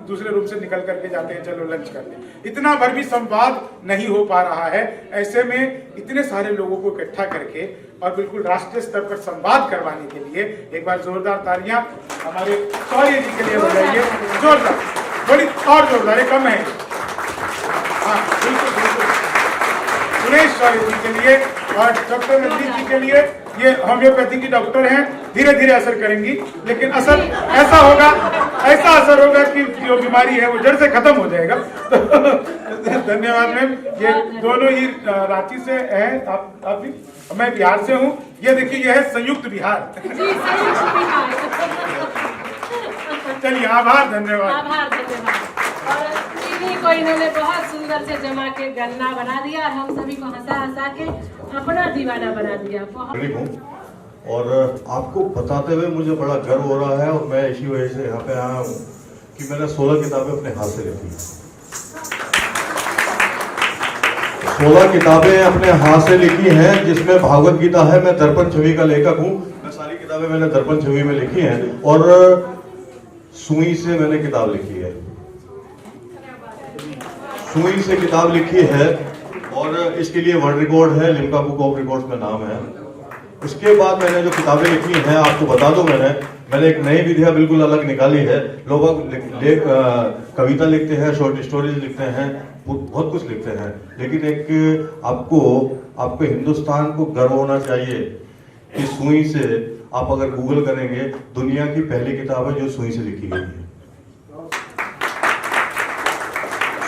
दूसरे रूम से निकल करके जाते हैं, चलो लंच कर लें। इतना भर भी संवाद नहीं हो पा रहा है। ऐसे में इतने सारे लोगों को इकट्ठा करके और बिल्कुल राष्ट्रीय स्तर पर संवाद करवाने के लिए एक बार जोरदार तालियां हमारे शौर्य जी के लिए बजाइए, जोरदार, बड़ी और जोरदार, कम है। हाँ बिल्कुल बिल्कुल, सुरेश शौर्य जी के लिए और डॉक्टर रंजीत जी के लिए। ये होम्योपैथी की डॉक्टर हैं, धीरे धीरे असर करेंगी, लेकिन असर ऐसा होगा, ऐसा असर होगा कि जो बीमारी है वो जड़ से खत्म हो जाएगा। तो धन्यवाद मैम। ये दोनों ही रांची से हैं, आप भी, मैं बिहार से हूँ। ये देखिए ये है संयुक्त बिहार। चलिए आभार, धन्यवाद। को इन्होंने बहुत सुंदर से जमा के गन्ना बना दिया और हम सभी को हंसा हंसा के अपना दीवाना बना दिया। और आपको बताते हुए मुझे बड़ा गर्व हो रहा है, और मैं इसी वजह से यहाँ पे आया हूँ कि मैंने 16 किताबें अपने हाथ से लिखी। 16 किताबें अपने हाथ से लिखी हैं, जिसमें भागवत गीता है। मैं दर्पण छवि का लेखक हूँ, मैं सारी किताबें मैंने दर्पण छवि में लिखी हैं, और सुई से मैंने किताब लिखी है, सुई से किताब लिखी है, और इसके लिए वर्ल्ड रिकॉर्ड है, लिम्का बुक ऑफ रिकॉर्ड्स में नाम है। उसके बाद मैंने जो किताबें लिखी हैं, आपको बता दूं, मैंने एक नई विधिया बिल्कुल अलग निकाली है। लोग कविता लिखते हैं, शॉर्ट स्टोरीज लिखते हैं, बहुत कुछ लिखते हैं, लेकिन एक आपको हिंदुस्तान को गर्व होना चाहिए कि सुई से, आप अगर गूगल करेंगे, दुनिया की पहली किताब है जो सुई से लिखी गई है।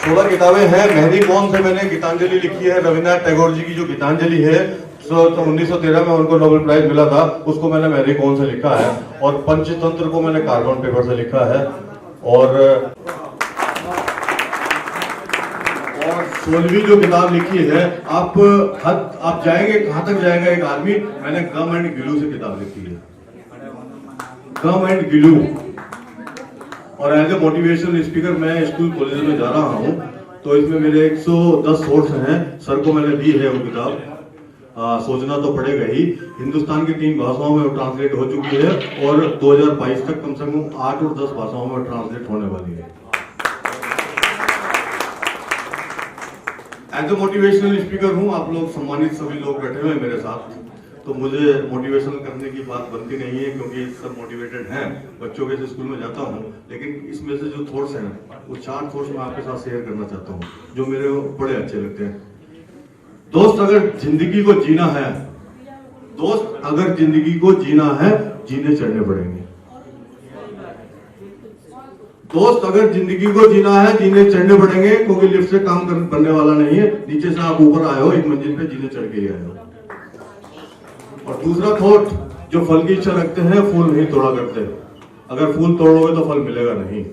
16 किताबें हैं। मेहंदी कौन से मैंने गीतांजलि लिखी है, रविन्द्रनाथ टैगोर जी की जो गीतांजलि है, तो 1913 में उनको नोबेल प्राइज मिला था, उसको मैंने मेहंदी कौन से लिखा है। और पंचतंत्र को मैंने कार्बन पेपर से लिखा है। और 16वीं जो किताब लिखी है, आप जाएंगे कहां तक जाएगा एक आदमी, मैंने गम एंड गिलू से किताब लिखी है, गम एंड गिलू। और एज ए मोटिवेशनल स्पीकर मैं स्कूल कॉलेज में जा रहा हूँ, तो इसमें मेरे 110 थॉट्स हैं। सर को मैंने दी है वो किताब, सोचना तो पड़ेगा ही। हिंदुस्तान की 3 भाषाओं में ट्रांसलेट हो चुकी है, और 2022 तक कम से कम 8 और 10 भाषाओं में ट्रांसलेट होने वाली है। एज ए मोटिवेशनल स्पीकर हूँ, आप लोग सम्मानित सभी लोग बैठे हुए हैं मेरे साथ, तो मुझे मोटिवेशन करने की बात बनती नहीं है, क्योंकि सब मोटिवेटेड हैं, बच्चों के स्कूल में जाता हूँ। लेकिन इसमें से जो थॉट्स हैं, वो 4 थॉट्स मैं आपके साथ शेयर करना चाहता हूँ, जो मेरे बड़े अच्छे लगते हैं। दोस्त, अगर जिंदगी को जीना है, दोस्त अगर जिंदगी को जीना है, जीने चढ़ने पड़ेंगे। दोस्त, अगर जिंदगी को जीना है, जीने चढ़ने पड़ेंगे, क्योंकि लिफ्ट से काम बनने वाला नहीं है। नीचे से आप ऊपर आए हो, एक मंजिल पे जीने चढ़ के ही आए हो। और दूसरा थॉट, जो फल की इच्छा रखते हैं, फूल नहीं तोड़ा करते। अगर फूल तोड़ोगे तो फल मिलेगा नहीं।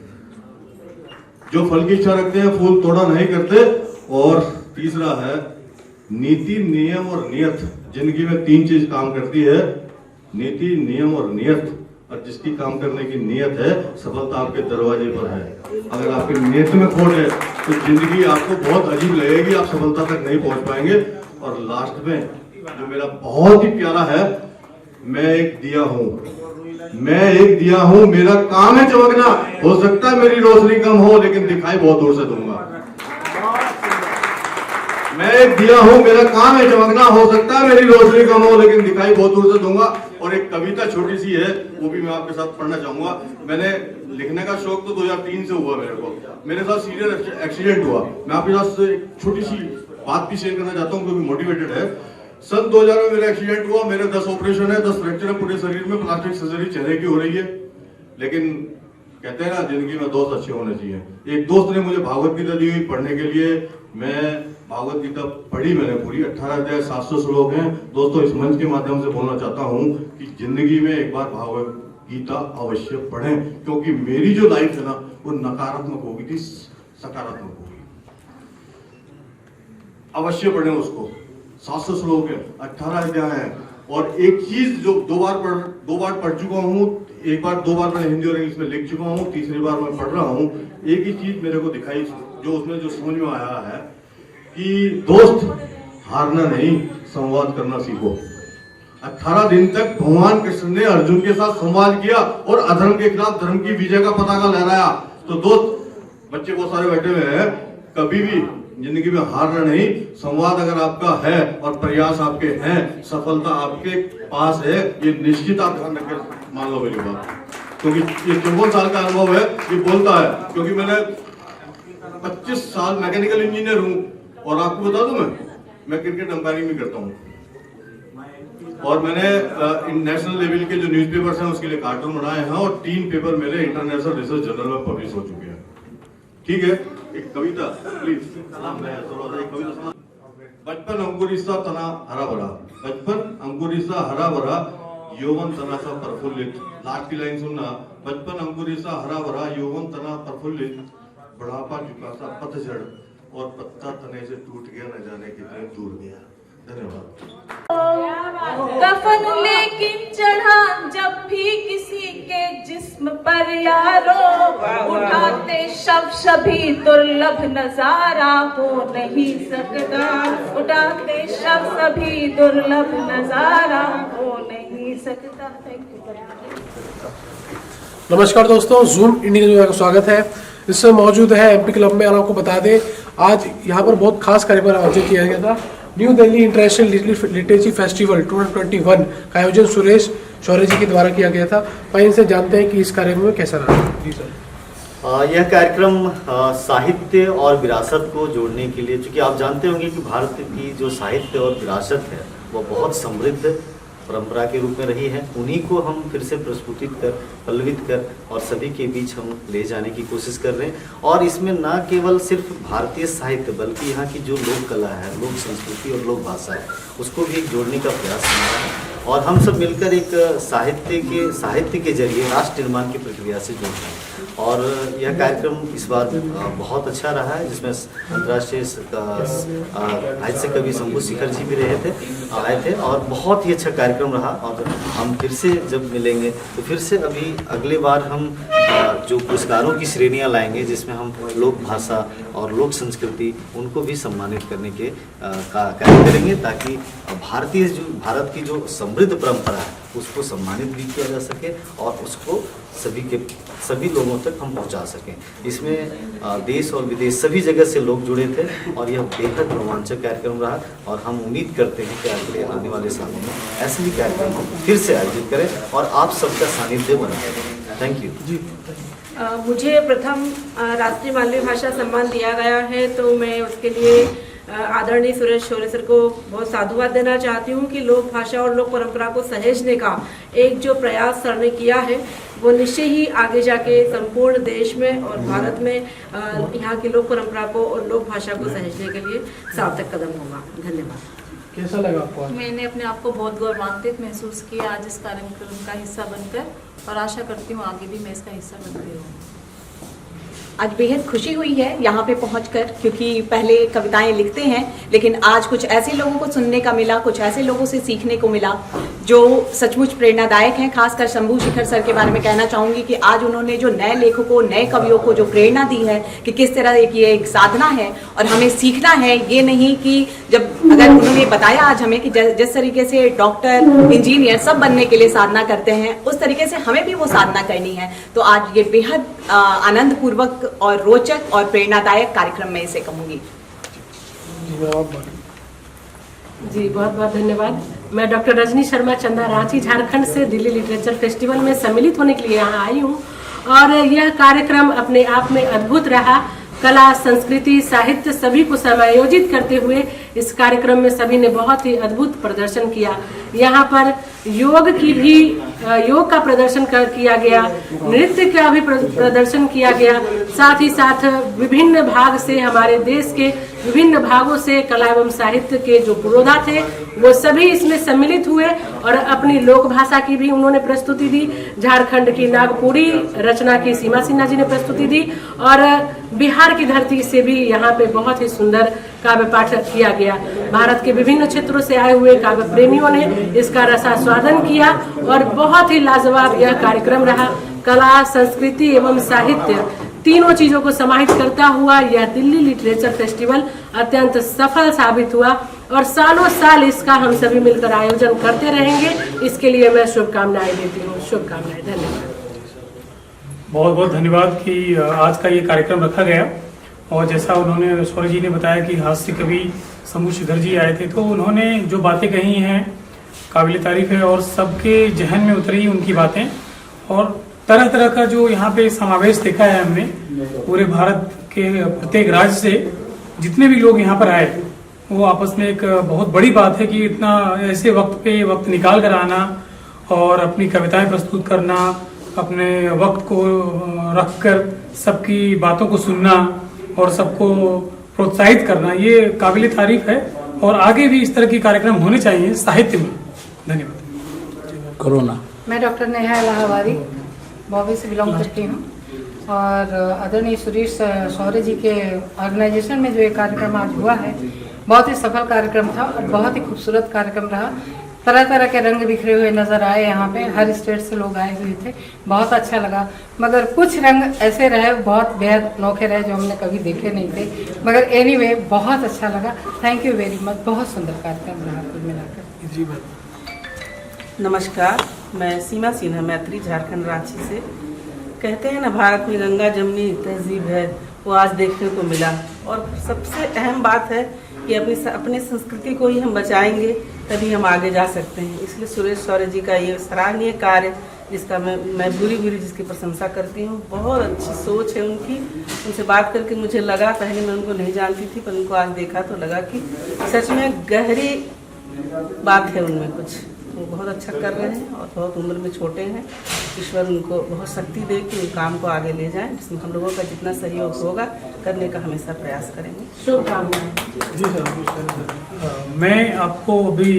जो फल की इच्छा रखते हैं फूल तोड़ा नहीं करते। और तीसरा है नीति, नियम और नियत। जिंदगी में 3 चीज काम करती है, नीति, नियम और नियत। और जिसकी काम करने की नियत है, सफलता आपके दरवाजे पर है। अगर आपके नियत में खोट है तो जिंदगी आपको बहुत अजीब लगेगी, आप सफलता तक नहीं पहुंच पाएंगे। और लास्ट में जो मेरा बहुत ही प्यारा है, मैं एक दिया हूं, मैं एक दिया हूं, मेरा काम है चमकना। हो सकता है मेरी रोशनी कम हो, लेकिन दिखाई बहुत दूर से दूंगा। मैं एक दिया हूं, मेरा काम है चमकना। हो सकता है मेरी रोशनी कम हो, लेकिन दिखाई बहुत दूर से दूंगा। और एक कविता छोटी सी है, वो भी मैं आपके साथ पढ़ना चाहूंगा। मैंने लिखने का शौक तो 2003 से हुआ मेरे को। मेरे साथ सीरियस एक्सीडेंट हुआ। मैं आपके साथ एक छोटी सी बात भी शेयर करना चाहता हूँ, क्योंकि मोटिवेटेड है। सन 2000 में मेरा एक्सीडेंट हुआ। मेरे 10 ऑपरेशन है, 10 फ्रैक्चर है पूरे शरीर में। प्लास्टिक सर्जरी चेहरे की हो रही है। लेकिन कहते हैं ना, जिंदगी में दोस्त अच्छे होने चाहिए। एक दोस्त ने मुझे भागवत गीता दी हुई पढ़ने के लिए। मैं भागवत गीता पढ़ी मैंने पूरी, 18 अध्याय 700 श्लोक हैं। दोस्तों, इस मंच के माध्यम से बोलना चाहता हूं कि जिंदगी में एक बार भागवत गीता अवश्य पढ़ें, क्योंकि मेरी जो लाइफ है ना, वो नकारात्मक होगी थी, सकारात्मक होगी। अवश्य पढ़ें उसको। 700 श्लोक है, 18 अध्याय है। और एक चीज जो दो बार पढ़ चुका हूँ, एक बार 2 बार मैं हिंदी और इंग्लिश में लिख चुका हूँ, तीसरी बार मैं पढ़ रहा हूँ। एक ही चीज मेरे को दिखाई, जो उसमें जो समझ में आया है कि दोस्त, हारना नहीं, संवाद करना सीखो। 18 दिन तक भगवान कृष्ण ने अर्जुन के साथ संवाद किया और अधर्म के खिलाफ धर्म की विजय का पताका लहराया। तो दोस्त, बच्चे बहुत सारे बैठे हुए हैं, कभी भी जिंदगी में हारना नहीं। संवाद अगर आपका है और प्रयास आपके हैं, सफलता आपके पास है, ये निश्चित आप ध्यान रखकर मान लो मेरी बात। क्योंकि ये 54 साल का अनुभव है, ये बोलता है। क्योंकि मैंने 25 साल मैकेनिकल इंजीनियर हूं। और आपको बता दूं, मैं क्रिकेट अंपायरिंग भी करता हूं। और मैंने नेशनल लेवल के जो न्यूज़पेपर्स हैं उसके लिए कार्टून बनाए हैं। और 3 पेपर मेरे इंटरनेशनल रिसर्च जर्नल में पब्लिश हो चुके हैं। ठीक है, एक कविता प्लीज, एक कविता सुना। बचपन अंकुरिसा तना हरा भरा, बचपन अंकुरिसा हरा भरा, यौवन तना सा प्रफुल्लित। लास्ट की लाइन सुनना। बचपन अंकुरिसा हरा भरा, यौवन तना प्रफुल्लित, बुढ़ापा झुका सा पतझड़, और पत्ता तने से टूट गया, न जाने कितने दूर गया। धन्यवाद। कफन लेकिन चढ़ा जब भी किसी के जिस्म पर यारो, उठाते शव सभी दुर्लभ नजारा हो नहीं सकता, उठाते शव सभी दुर्लभ नजारा हो नहीं सकता। नमस्कार दोस्तों, जूम इंडिया न्यूज़ का स्वागत है। इसमें मौजूद है एमपी क्लब में। और आपको बता दें, आज यहाँ पर बहुत खास कार्यक्रम आयोजित किया गया था। New Delhi international literature festival 2021 का आयोजन सुरेश शौर्य जी के द्वारा किया गया था। वहीं इनसे जानते हैं कि इस कार्यक्रम में कैसा रहा। जी सर। यह कार्यक्रम साहित्य और विरासत को जोड़ने के लिए, चूँकि आप जानते होंगे कि भारत की जो साहित्य और विरासत है वो बहुत समृद्ध परंपरा के रूप में रही है। उन्हीं को हम फिर से प्रस्फुटित कर, पल्लवित कर और सभी के बीच हम ले जाने की कोशिश कर रहे हैं। और इसमें न केवल सिर्फ भारतीय साहित्य, बल्कि यहाँ की जो लोक कला है, लोक संस्कृति और लोक भाषा है, उसको भी जोड़ने का प्रयास हमारा है। और हम सब मिलकर एक साहित्य के जरिए राष्ट्र निर्माण की प्रक्रिया से जुड़ रहे हैं। और यह कार्यक्रम इस बार बहुत अच्छा रहा है, जिसमें अंतर्राष्ट्रीय आज से कवि शंभू शिखर जी भी आए थे और बहुत ही अच्छा कार्यक्रम रहा। और हम फिर से जब मिलेंगे तो फिर से अभी अगले बार हम जो पुरस्कारों की श्रेणियां लाएंगे, जिसमें हम लोक भाषा और लोक संस्कृति उनको भी सम्मानित करने के कार्य करेंगे, ताकि भारत की जो समृद्ध परंपरा है उसको सम्मानित भी किया जा सके और उसको सभी लोगों तक हम पहुंचा सकें। इसमें देश और विदेश सभी जगह से लोग जुड़े थे और यह बेहद रोमांचक कार्यक्रम रहा। और हम उम्मीद करते हैं कि अगले आने वाले सालों में ऐसे ही कार्यक्रम हम फिर से आयोजित करें और आप सबका सानिध्य बनाएं। थैंक यू जी। मुझे प्रथम राष्ट्रीय मानवीय भाषा सम्मान दिया गया है, तो मैं उसके लिए आदरणीय सुरेश शौर्य सर को बहुत साधुवाद देना चाहती हूँ कि लोक भाषा और लोक परंपरा को सहेजने का एक जो प्रयास सर ने किया है, वो निश्चय ही आगे जाके संपूर्ण देश में और भारत में यहाँ की लोक परंपरा को और लोक भाषा को सहेजने के लिए सार्थक कदम होगा। धन्यवाद। कैसा लगा आपको आज? मैंने अपने आप को बहुत गौरवान्वित महसूस किया आज इस कार्यक्रम का हिस्सा बनकर, और आशा करती हूँ आगे भी मैं इसका हिस्सा बनती रहूँ। आज बेहद खुशी हुई है यहाँ पे पहुंचकर, क्योंकि पहले कविताएं लिखते हैं लेकिन आज कुछ ऐसे लोगों को सुनने का मिला, कुछ ऐसे लोगों से सीखने को मिला जो सचमुच प्रेरणादायक हैं। खासकर शंभू शेखर सर के बारे में कहना चाहूँगी कि आज उन्होंने जो नए लेखकों, नए कवियों को जो प्रेरणा दी है कि किस तरह ये एक साधना है और हमें सीखना है। ये नहीं कि जब अगर उन्होंने बताया आज हमें कि जिस तरीके से डॉक्टर, इंजीनियर सब बनने के लिए साधना करते हैं, उस तरीके से हमें भी वो साधना करनी है। तो आज ये बेहद आनंदपूर्वक और रोचक और प्रेरणादायक कार्यक्रम में इसे कहूंगी। जी बहुत बहुत धन्यवाद। मैं डॉक्टर रजनी शर्मा चंदा, रांची झारखंड से दिल्ली लिटरेचर फेस्टिवल में सम्मिलित होने के लिए यहाँ आई हूँ, और यह कार्यक्रम अपने आप में अद्भुत रहा। कला, संस्कृति, साहित्य सभी को समायोजित करते हुए इस कार्यक्रम में सभी ने बहुत ही अद्भुत प्रदर्शन किया। यहाँ पर योग का प्रदर्शन किया गया, नृत्य का भी प्रदर्शन किया गया, साथ ही साथ विभिन्न भाग से, हमारे देश के विभिन्न भागों से कला एवं साहित्य के जो पुरोधा थे वो सभी इसमें सम्मिलित हुए और अपनी लोक भाषा की भी उन्होंने प्रस्तुति दी। झारखंड की नागपुरी रचना की सीमा सिन्हा जी ने प्रस्तुति दी, और बिहार की धरती से भी यहाँ पे बहुत ही सुंदर काव्य पाठ किया गया। भारत के विभिन्न क्षेत्रों से आए हुए काव्य प्रेमियों ने इसका रसास्वादन किया और बहुत ही लाजवाब यह कार्यक्रम रहा। कला, संस्कृति एवं साहित्य तीनों चीजों को समाहित करता हुआ यह दिल्ली लिटरेचर फेस्टिवल अत्यंत सफल साबित हुआ, और सालों साल इसका हम सभी मिलकर आयोजन करते रहेंगे। इसके लिए मैं शुभकामनाएं देती हूँ। शुभकामनाएं। धन्यवाद। बहुत बहुत धन्यवाद कि आज का ये कार्यक्रम रखा गया। और जैसा उन्होंने शौर्य जी ने बताया कि हास्य कवि शंभू शेखर जी आए थे, तो उन्होंने जो बातें कही हैं काबिल तारीफ है और सबके जहन में उतरी उनकी बातें, और तरह तरह का जो यहाँ पे समावेश देखा है हमने। पूरे भारत के प्रत्येक राज्य से जितने भी लोग यहाँ पर आए, वो आपस में एक बहुत बड़ी बात है कि इतना ऐसे वक्त पे वक्त निकाल कर आना और अपनी कविताएं प्रस्तुत करना, अपने वक्त को रखकर सबकी बातों को सुनना और सबको प्रोत्साहित करना, ये काबिल तारीफ है। और आगे भी इस तरह के कार्यक्रम होने चाहिए साहित्य में। धन्यवाद। कोरोना। मैं डॉक्टर नेहा इलाहाबादी बॉम्बे से बिलोंग करती हूँ, और आदरणीय सुरेश शौर्य जी के ऑर्गेनाइजेशन में जो ये कार्यक्रम आज हुआ है, बहुत ही सफल कार्यक्रम था और बहुत ही खूबसूरत कार्यक्रम रहा। तरह तरह के रंग बिखरे हुए नजर आए, यहाँ पे हर स्टेट से लोग आए हुए थे, बहुत अच्छा लगा। मगर कुछ रंग ऐसे रहे बहुत बेहद अनोखे रहे जो हमने कभी देखे नहीं थे, मगर एनीवे बहुत अच्छा लगा। Thank you very much. बहुत सुंदर कार्यक्रम रहा कुल मिलाकर। नमस्कार, मैं सीमा सिन्हा मैत्री, झारखंड रांची से। कहते हैं ना, भारत में गंगा जमनी तहजीब है, वो आज देखने को मिला। और सबसे अहम बात है कि अपनी संस्कृति को ही हम बचाएंगे तभी हम आगे जा सकते हैं। इसलिए सुरेश शौर्य जी का ये सराहनीय कार्य, जिसका मैं बुरी जिसकी प्रशंसा करती हूँ। बहुत अच्छी सोच है उनकी। उनसे बात करके मुझे लगा, पहले मैं उनको नहीं जानती थी, पर उनको आज देखा तो लगा कि सच में गहरी बात है उनमें कुछ। वो बहुत अच्छा कर रहे हैं और बहुत उम्र में छोटे हैं। ईश्वर उनको बहुत शक्ति दे कि उन काम को आगे ले जाएं, जिसमें हम लोगों का जितना सहयोग होगा करने का हमेशा प्रयास करेंगे। शुभकामनाएं। जी सर, मैं आपको अभी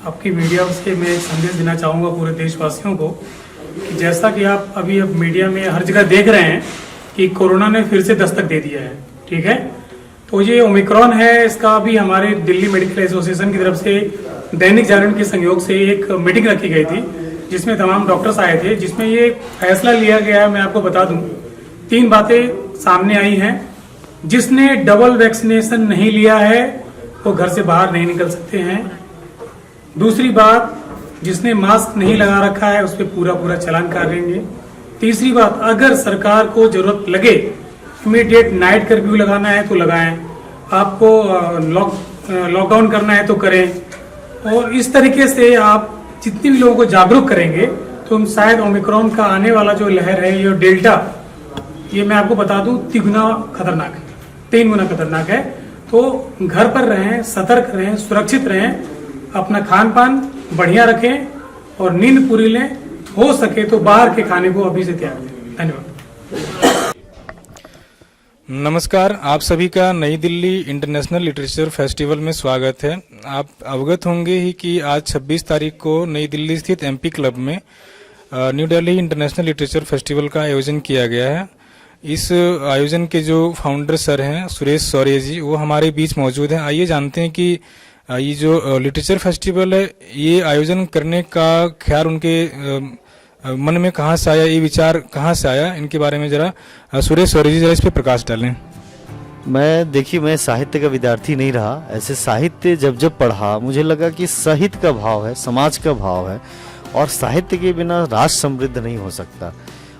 आपकी मीडिया से मैं एक संदेश देना चाहूँगा पूरे देशवासियों को कि जैसा कि आप अभी अब मीडिया में हर जगह देख रहे हैं कि कोरोना ने फिर से दस्तक दे दिया है, ठीक है। तो ये ओमिक्रॉन है, इसका भी हमारे दिल्ली मेडिकल एसोसिएशन की तरफ से दैनिक जागरण के सहयोग से एक मीटिंग रखी गई थी, जिसमें तमाम डॉक्टर्स आए थे, जिसमें ये फैसला लिया गया है। मैं आपको बता दूं, 3 बातें सामने आई हैं। जिसने डबल वैक्सीनेशन नहीं लिया है वो घर से बाहर नहीं निकल सकते हैं। दूसरी बात, जिसने मास्क नहीं लगा रखा है उस पर पूरा चालान काटेंगे। तीसरी बात, अगर सरकार को जरूरत लगे इमीडिएट नाइट कर्फ्यू लगाना है तो लगाएं, आपको लॉकडाउन करना है तो करें। और इस तरीके से आप जितने भी लोगों को जागरूक करेंगे तो हम शायद ओमिक्रॉन का आने वाला जो लहर है, ये डेल्टा, ये मैं आपको बता दूं 3 गुना खतरनाक है, 3 गुना खतरनाक है। तो घर पर रहें, सतर्क रहें, सुरक्षित रहें, अपना खान पान बढ़िया रखें और नींद पूरी लें। हो सके तो बाहर के खाने को अभी से त्याग दें। धन्यवाद। नमस्कार, आप सभी का नई दिल्ली इंटरनेशनल लिटरेचर फेस्टिवल में स्वागत है। आप अवगत होंगे ही कि आज 26 तारीख को नई दिल्ली स्थित एमपी क्लब में new Delhi international literature festival का आयोजन किया गया है। इस आयोजन के जो फाउंडर सर हैं सुरेश शौर्य जी, वो हमारे बीच मौजूद हैं। आइए जानते हैं कि ये जो लिटरेचर फेस्टिवल है, ये आयोजन करने का ख्याल उनके मन में कहाँ से आया, ये विचार कहाँ से आया, इनके बारे में जरा सुरेश शौर्य जी जरा इस पे प्रकाश डालें। मैं साहित्य का विद्यार्थी नहीं रहा। ऐसे साहित्य जब पढ़ा मुझे लगा कि साहित्य का भाव है, समाज का भाव है, और साहित्य के बिना राष्ट्र समृद्ध नहीं हो सकता।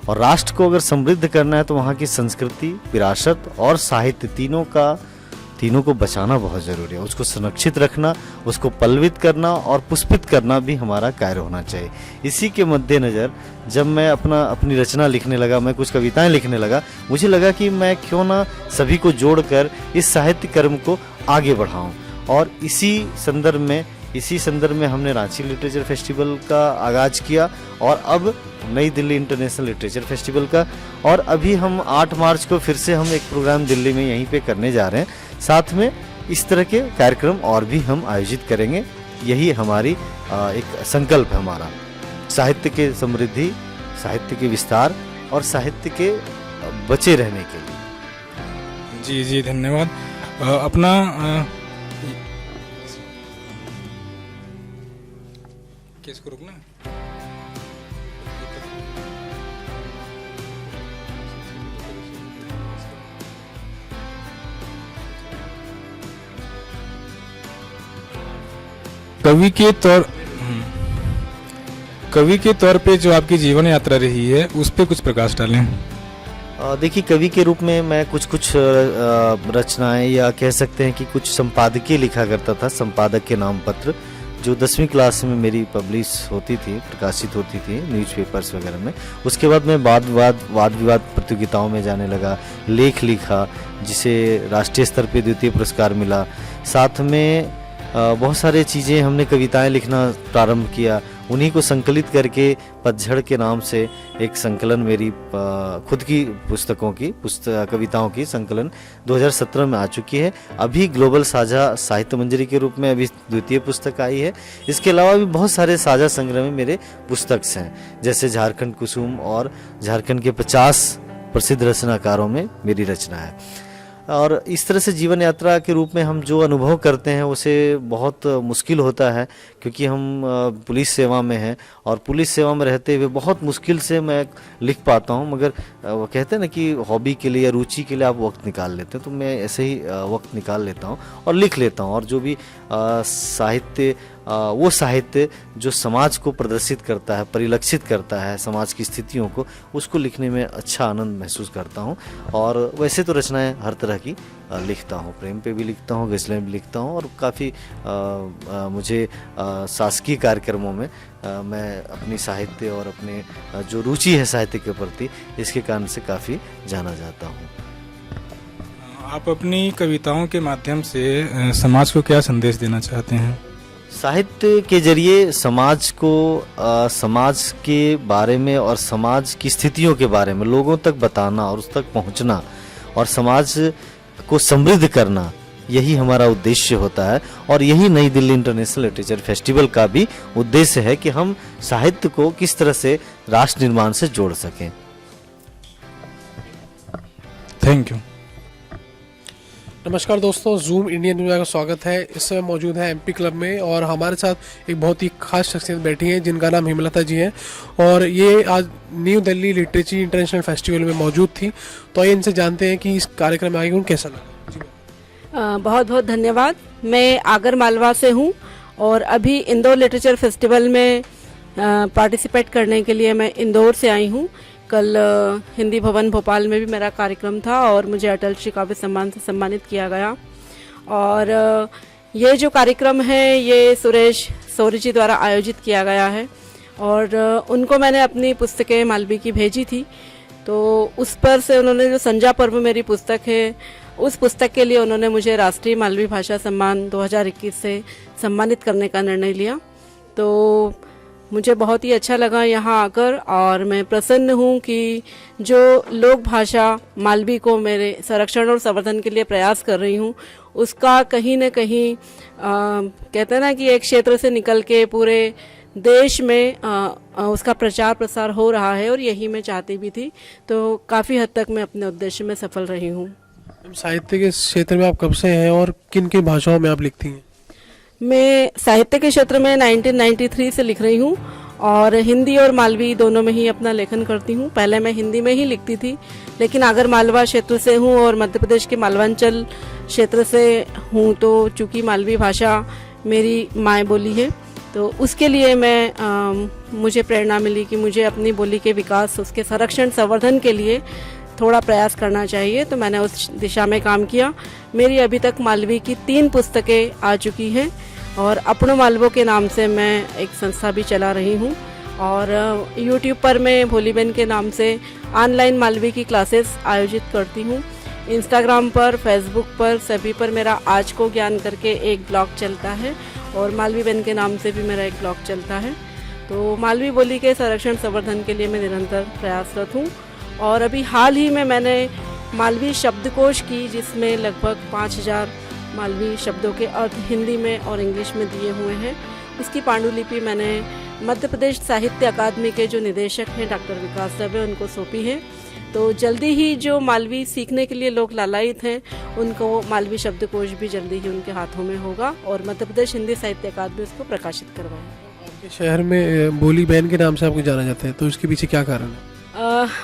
और राष्ट्र को अगर समृद्ध करना है तो वहाँ की संस्कृति, विरासत और साहित्य तीनों को बचाना बहुत ज़रूरी है। उसको संरक्षित रखना, उसको पल्लवित करना और पुष्पित करना भी हमारा कार्य होना चाहिए। इसी के मद्देनज़र जब मैं अपनी रचना लिखने लगा, मैं कुछ कविताएं लिखने लगा, मुझे लगा कि मैं क्यों ना सभी को जोड़कर इस साहित्य कर्म को आगे बढ़ाऊं। और इसी संदर्भ में हमने रांची लिटरेचर फेस्टिवल का आगाज किया, और अब नई दिल्ली इंटरनेशनल लिटरेचर फेस्टिवल का। और अभी हम 8 मार्च को फिर से हम एक प्रोग्राम दिल्ली में यहीं पे करने जा रहे हैं। साथ में इस तरह के कार्यक्रम और भी हम आयोजित करेंगे। यही हमारी एक संकल्प है हमारा, साहित्य के समृद्धि, साहित्य के विस्तार और साहित्य के बचे रहने के लिए। जी जी, धन्यवाद। अपना किसको रुकना? कवि के तौर पे जो आपकी जीवन यात्रा रही है, उस पे कुछ प्रकाश डालें। देखिए, कवि के रूप में मैं कुछ रचनाएं या कह सकते हैं कि कुछ संपादकीय लिखा करता था, संपादक के नाम पत्र, जो 10वीं क्लास में मेरी पब्लिश होती थी, प्रकाशित होती थी न्यूज़पेपर्स वगैरह में। उसके बाद मैं वाद विवाद प्रतियोगिताओं में जाने लगा, लेख लिखा जिसे राष्ट्रीय स्तर पे द्वितीय पुरस्कार मिला। साथ में बहुत सारे चीज़ें हमने कविताएं लिखना प्रारंभ किया। उन्हीं को संकलित करके पतझड़ के नाम से एक संकलन, मेरी खुद की कविताओं की संकलन 2017 में आ चुकी है। अभी ग्लोबल साझा साहित्य मंजरी के रूप में अभी द्वितीय पुस्तक आई है। इसके अलावा भी बहुत सारे साझा संग्रह में मेरे पुस्तक हैं, जैसे झारखंड कुसुम और झारखंड के 50 प्रसिद्ध रचनाकारों में मेरी रचना है। और इस तरह से जीवन यात्रा के रूप में हम जो अनुभव करते हैं उसे बहुत मुश्किल होता है, क्योंकि हम पुलिस सेवा में हैं, और पुलिस सेवा में रहते हुए बहुत मुश्किल से मैं लिख पाता हूं। मगर वो कहते हैं ना कि हॉबी के लिए या रुचि के लिए आप वक्त निकाल लेते हैं, तो मैं ऐसे ही वक्त निकाल लेता हूं और लिख लेता हूं। और जो भी साहित्य, वो साहित्य जो समाज को प्रदर्शित करता है, परिलक्षित करता है समाज की स्थितियों को, उसको लिखने में अच्छा आनंद महसूस करता हूँ। और वैसे तो रचनाएं हर तरह की लिखता हूँ, प्रेम पे भी लिखता हूँ, गज़लें भी लिखता हूँ, और काफ़ी मुझे शासकीय कार्यक्रमों में मैं अपनी साहित्य और अपने जो रुचि है साहित्य के प्रति, इसके कारण से काफ़ी जाना जाता हूँ। आप अपनी कविताओं के माध्यम से समाज को क्या संदेश देना चाहते हैं? साहित्य के जरिए समाज को समाज के बारे में और समाज की स्थितियों के बारे में लोगों तक बताना और उस तक पहुंचना और समाज को समृद्ध करना, यही हमारा उद्देश्य होता है। और यही नई दिल्ली इंटरनेशनल लिटरेचर फेस्टिवल का भी उद्देश्य है कि हम साहित्य को किस तरह से राष्ट्र निर्माण से जोड़ सकें। Thank you. नमस्कार दोस्तों, जूम इंडियन दुनिया का स्वागत है। इस समय मौजूद है एमपी क्लब में, और हमारे साथ एक बहुत ही खास शख्सियत बैठी हैं जिनका नाम हेमलता जी है, और ये आज new Delhi literature international festival में मौजूद थी। तो आइए इनसे जानते हैं कि इस कार्यक्रम में आगे उनको कैसा लगा। बहुत बहुत धन्यवाद। मैं आगर मालवा से हूँ, और अभी इंदौर लिटरेचर फेस्टिवल में पार्टिसिपेट करने के लिए मैं इंदौर से आई हूँ। कल हिंदी भवन भोपाल में भी मेरा कार्यक्रम था, और मुझे अटल श्री काव्य सम्मान से सम्मानित किया गया। और ये जो कार्यक्रम है ये सुरेश शौर्य जी द्वारा आयोजित किया गया है, और उनको मैंने अपनी पुस्तकें मालवी की भेजी थी, तो उस पर से उन्होंने जो संजा पर्व मेरी पुस्तक है, उस पुस्तक के लिए उन्होंने मुझे राष्ट्रीय मालवी भाषा सम्मान 2021 से सम्मानित करने का निर्णय लिया। तो मुझे बहुत ही अच्छा लगा यहाँ आकर और मैं प्रसन्न हूँ कि जो लोक भाषा मालवी को मेरे संरक्षण और संवर्धन के लिए प्रयास कर रही हूँ उसका कहीं न कहीं कहते हैं ना कि एक क्षेत्र से निकल के पूरे देश में उसका प्रचार प्रसार हो रहा है और यही मैं चाहती भी थी। तो काफ़ी हद तक मैं अपने उद्देश्य में सफल रही हूँ। साहित्य के क्षेत्र में आप कब से हैं और किन किन भाषाओं में आप लिखती हैं? मैं साहित्य के क्षेत्र में 1993 से लिख रही हूँ और हिंदी और मालवी दोनों में ही अपना लेखन करती हूँ। पहले मैं हिंदी में ही लिखती थी, लेकिन आगर मालवा क्षेत्र से हूँ और मध्य प्रदेश के मालवांचल क्षेत्र से हूँ, तो चूँकि मालवी भाषा मेरी माँ बोली है तो उसके लिए मुझे प्रेरणा मिली कि मुझे अपनी बोली के विकास, उसके संरक्षण संवर्धन के लिए थोड़ा प्रयास करना चाहिए। तो मैंने उस दिशा में काम किया। मेरी अभी तक मालवी की 3 पुस्तकें आ चुकी हैं और अपनों मालवों के नाम से मैं एक संस्था भी चला रही हूँ और यूट्यूब पर मैं भोली बहन के नाम से ऑनलाइन मालवी की क्लासेस आयोजित करती हूँ। इंस्टाग्राम पर, फेसबुक पर, सभी पर मेरा आज को ज्ञान करके एक ब्लॉग चलता है और मालवी बहन के नाम से भी मेरा एक ब्लॉग चलता है। तो मालवी बोली के संरक्षण संवर्धन के लिए मैं निरंतर प्रयासरत हूँ और अभी हाल ही में मैंने मालवी शब्दकोश की, जिसमें लगभग 5000 मालवी शब्दों के अर्थ हिंदी में और इंग्लिश में दिए हुए हैं, उसकी पांडुलिपि मैंने मध्य प्रदेश साहित्य अकादमी के जो निदेशक हैं डॉक्टर विकास दवे उनको सौंपी है। तो जल्दी ही जो मालवी सीखने के लिए लोग लालायित हैं उनको मालवी शब्दकोश भी जल्दी ही उनके हाथों में होगा और मध्य प्रदेश हिंदी साहित्य अकादमी उसको प्रकाशित करवाएगी। आपके शहर में भोली बहन के नाम से आपको जाना जाता है, तो इसके पीछे क्या कारण है?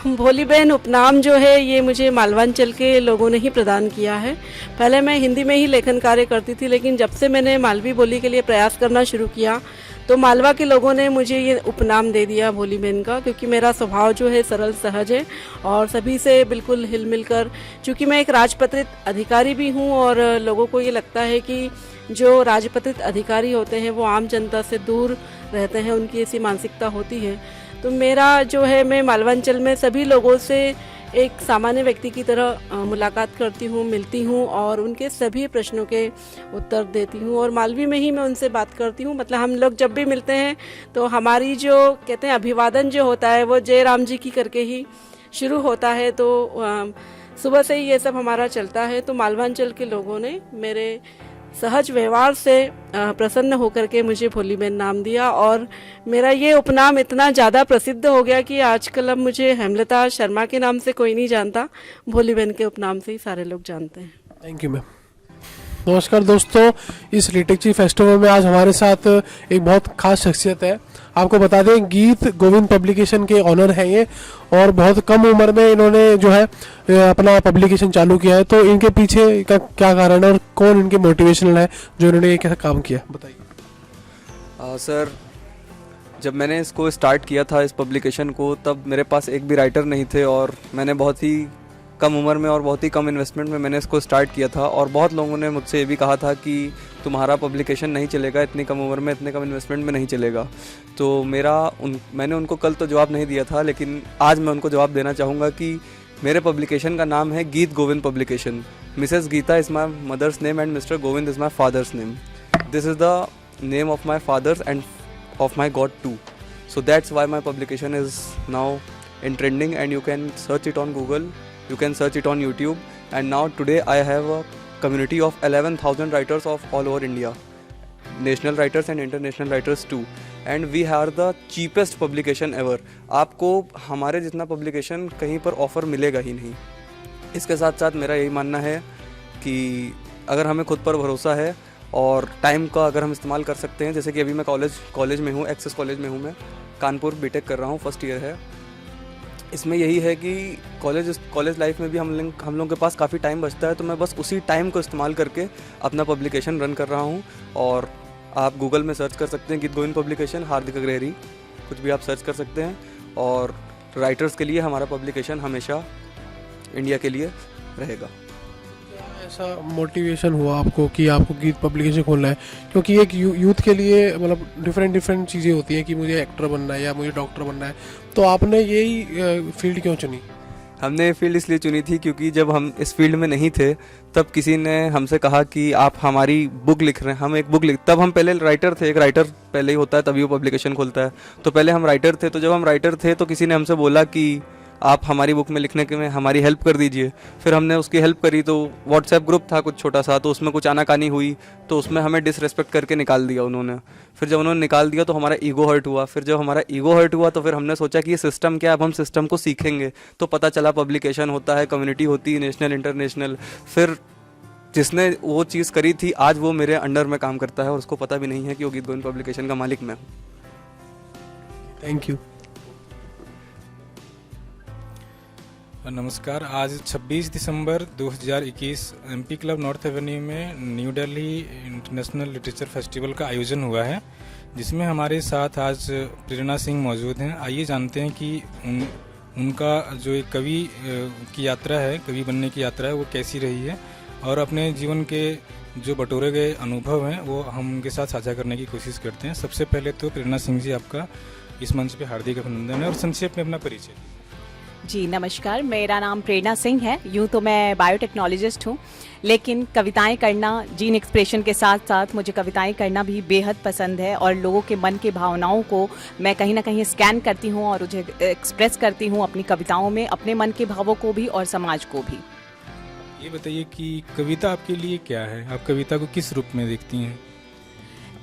भोली बहन उपनाम जो है ये मुझे मालवांचल के लोगों ने ही प्रदान किया है। पहले मैं हिंदी में ही लेखन कार्य करती थी, लेकिन जब से मैंने मालवी बोली के लिए प्रयास करना शुरू किया तो मालवा के लोगों ने मुझे ये उपनाम दे दिया भोली बहन का, क्योंकि मेरा स्वभाव जो है सरल सहज है और सभी से बिल्कुल हिल मिल कर, चूँकि मैं एक राजपत्रित अधिकारी भी हूँ और लोगों को ये लगता है कि जो राजपत्रित अधिकारी होते हैं वो आम जनता से दूर रहते हैं, उनकी ऐसी मानसिकता होती है। तो मेरा जो है, मैं मालवांचल में सभी लोगों से एक सामान्य व्यक्ति की तरह मुलाकात करती हूँ, मिलती हूँ और उनके सभी प्रश्नों के उत्तर देती हूँ और मालवी में ही मैं उनसे बात करती हूँ। मतलब हम लोग जब भी मिलते हैं तो हमारी जो कहते हैं अभिवादन जो होता है वो जय राम जी की करके ही शुरू होता है। तो सुबह से ही ये सब हमारा चलता है। तो मालवांचल के लोगों ने मेरे सहज व्यवहार से प्रसन्न होकर के मुझे भोली बहन नाम दिया और मेरा ये उपनाम इतना ज़्यादा प्रसिद्ध हो गया कि आजकल अब मुझे हेमलता शर्मा के नाम से कोई नहीं जानता, भोली बहन के उपनाम से ही सारे लोग जानते हैं। Thank you ma'am. नमस्कार दोस्तों, इस लिटरेचर फेस्टिवल में आज हमारे साथ एक बहुत खास शख्सियत है। आपको बता दें, गीत गोविंद पब्लिकेशन के ऑनर हैं ये और बहुत कम उम्र में इन्होंने जो है अपना पब्लिकेशन चालू किया है। तो इनके पीछे का क्या कारण है और कौन इनके मोटिवेशनल है जो इन्होंने कैसा काम किया, बताइए। सर, जब मैंने इसको स्टार्ट किया था इस पब्लिकेशन को, तब मेरे पास एक भी राइटर नहीं थे और मैंने बहुत ही कम उम्र में और बहुत ही कम इन्वेस्टमेंट में मैंने इसको स्टार्ट किया था और बहुत लोगों ने मुझसे ये भी कहा था कि तुम्हारा पब्लिकेशन नहीं चलेगा, इतनी कम उम्र में इतने कम इन्वेस्टमेंट में नहीं चलेगा। तो मैंने उनको कल तो जवाब नहीं दिया था, लेकिन आज मैं उनको जवाब देना चाहूँगा कि मेरे पब्लिकेशन का नाम है Geet Govind publication. Mrs Geeta is my mother's name and mister Govind is my father's name. This is the name of my father's and of my God too. So that's why my publication is now in trending and you can search it on Google, you can search it on YouTube, and now today I have a community of 11,000 writers of all over India, national writers and international writers too, and we are the cheapest publication ever. आपको हमारे जितना publication कहीं पर offer मिलेगा ही नहीं। इसके साथ साथ मेरा यही मानना है कि अगर हमें खुद पर भरोसा है और टाइम का अगर हम इस्तेमाल कर सकते हैं, जैसे कि अभी मैं कॉलेज में हूँ, एक्सेस कॉलेज में हूँ, मैं कानपुर बीटेक कर रहा हूँ, फर्स्ट ईयर है। इसमें यही है कि कॉलेज लाइफ में भी हम लोगों के पास काफ़ी टाइम बचता है, तो मैं बस उसी टाइम को इस्तेमाल करके अपना पब्लिकेशन रन कर रहा हूँ। और आप गूगल में सर्च कर सकते हैं गीत गोविंद पब्लिकेशन, हार्दिक अग्रहरी, कुछ भी आप सर्च कर सकते हैं। और राइटर्स के लिए हमारा पब्लिकेशन हमेशा इंडिया के लिए रहेगा। ऐसा मोटिवेशन हुआ आपको कि आपको गीत पब्लिकेशन खोलना है? क्योंकि एक यूथ के लिए मतलब डिफरेंट चीज़ें होती हैं कि मुझे एक्टर बनना है या मुझे डॉक्टर बनना है, तो आपने यही फील्ड क्यों चुनी? हमने ये फील्ड इसलिए चुनी थी क्योंकि जब हम इस फील्ड में नहीं थे तब किसी ने हमसे कहा कि आप हमारी बुक लिख रहे हैं, हम एक बुक लिख, तब हम पहले राइटर थे, एक राइटर पहले ही होता है तभी वो पब्लिकेशन खोलता है, तो पहले हम राइटर थे। तो जब हम राइटर थे तो किसी ने हमसे बोला कि आप हमारी बुक में लिखने के में हमारी हेल्प कर दीजिए। फिर हमने उसकी हेल्प करी, तो व्हाट्सएप ग्रुप था कुछ छोटा सा, तो उसमें कुछ आनाकानी हुई, तो उसमें हमें डिसरेस्पेक्ट करके निकाल दिया उन्होंने। फिर जब उन्होंने निकाल दिया तो हमारा ईगो हर्ट हुआ। फिर जब हमारा ईगो हर्ट हुआ तो फिर हमने सोचा कि ये सिस्टम क्या है, अब हम सिस्टम को सीखेंगे। तो पता चला पब्लिकेशन होता है, कम्युनिटी होती है, नेशनल इंटरनेशनल। फिर जिसने वो चीज़ करी थी आज वो मेरे अंडर में काम करता है और उसको पता भी नहीं है कि वो गीत गोविंद पब्लिकेशन का मालिक मैं हूँ। Thank you. नमस्कार। आज 26 दिसंबर 2021 एमपी क्लब नॉर्थ एवेन्यू में new Delhi international literature festival का आयोजन हुआ है, जिसमें हमारे साथ आज प्रेरणा सिंह मौजूद हैं। आइए जानते हैं कि उनका जो एक कवि की यात्रा है, कवि बनने की यात्रा है, वो कैसी रही है और अपने जीवन के जो बटोरे गए अनुभव हैं वो हम उनके साथ साझा करने की कोशिश करते हैं। सबसे पहले तो प्रेरणा सिंह जी, आपका इस मंच पे हार्दिक अभिनंदन है और संक्षेप में अपना परिचय। जी नमस्कार, मेरा नाम प्रेरणा सिंह है। यूँ तो मैं बायोटेक्नोलॉजिस्ट हूँ, लेकिन कविताएं करना, जीन एक्सप्रेशन के साथ साथ मुझे कविताएं करना भी बेहद पसंद है और लोगों के मन की भावनाओं को मैं कहीं ना कहीं स्कैन करती हूँ और उसे एक्सप्रेस करती हूँ अपनी कविताओं में, अपने मन के भावों को भी और समाज को भी। ये बताइए कि कविता आपके लिए क्या है, आप कविता को किस रूप में देखती हैं?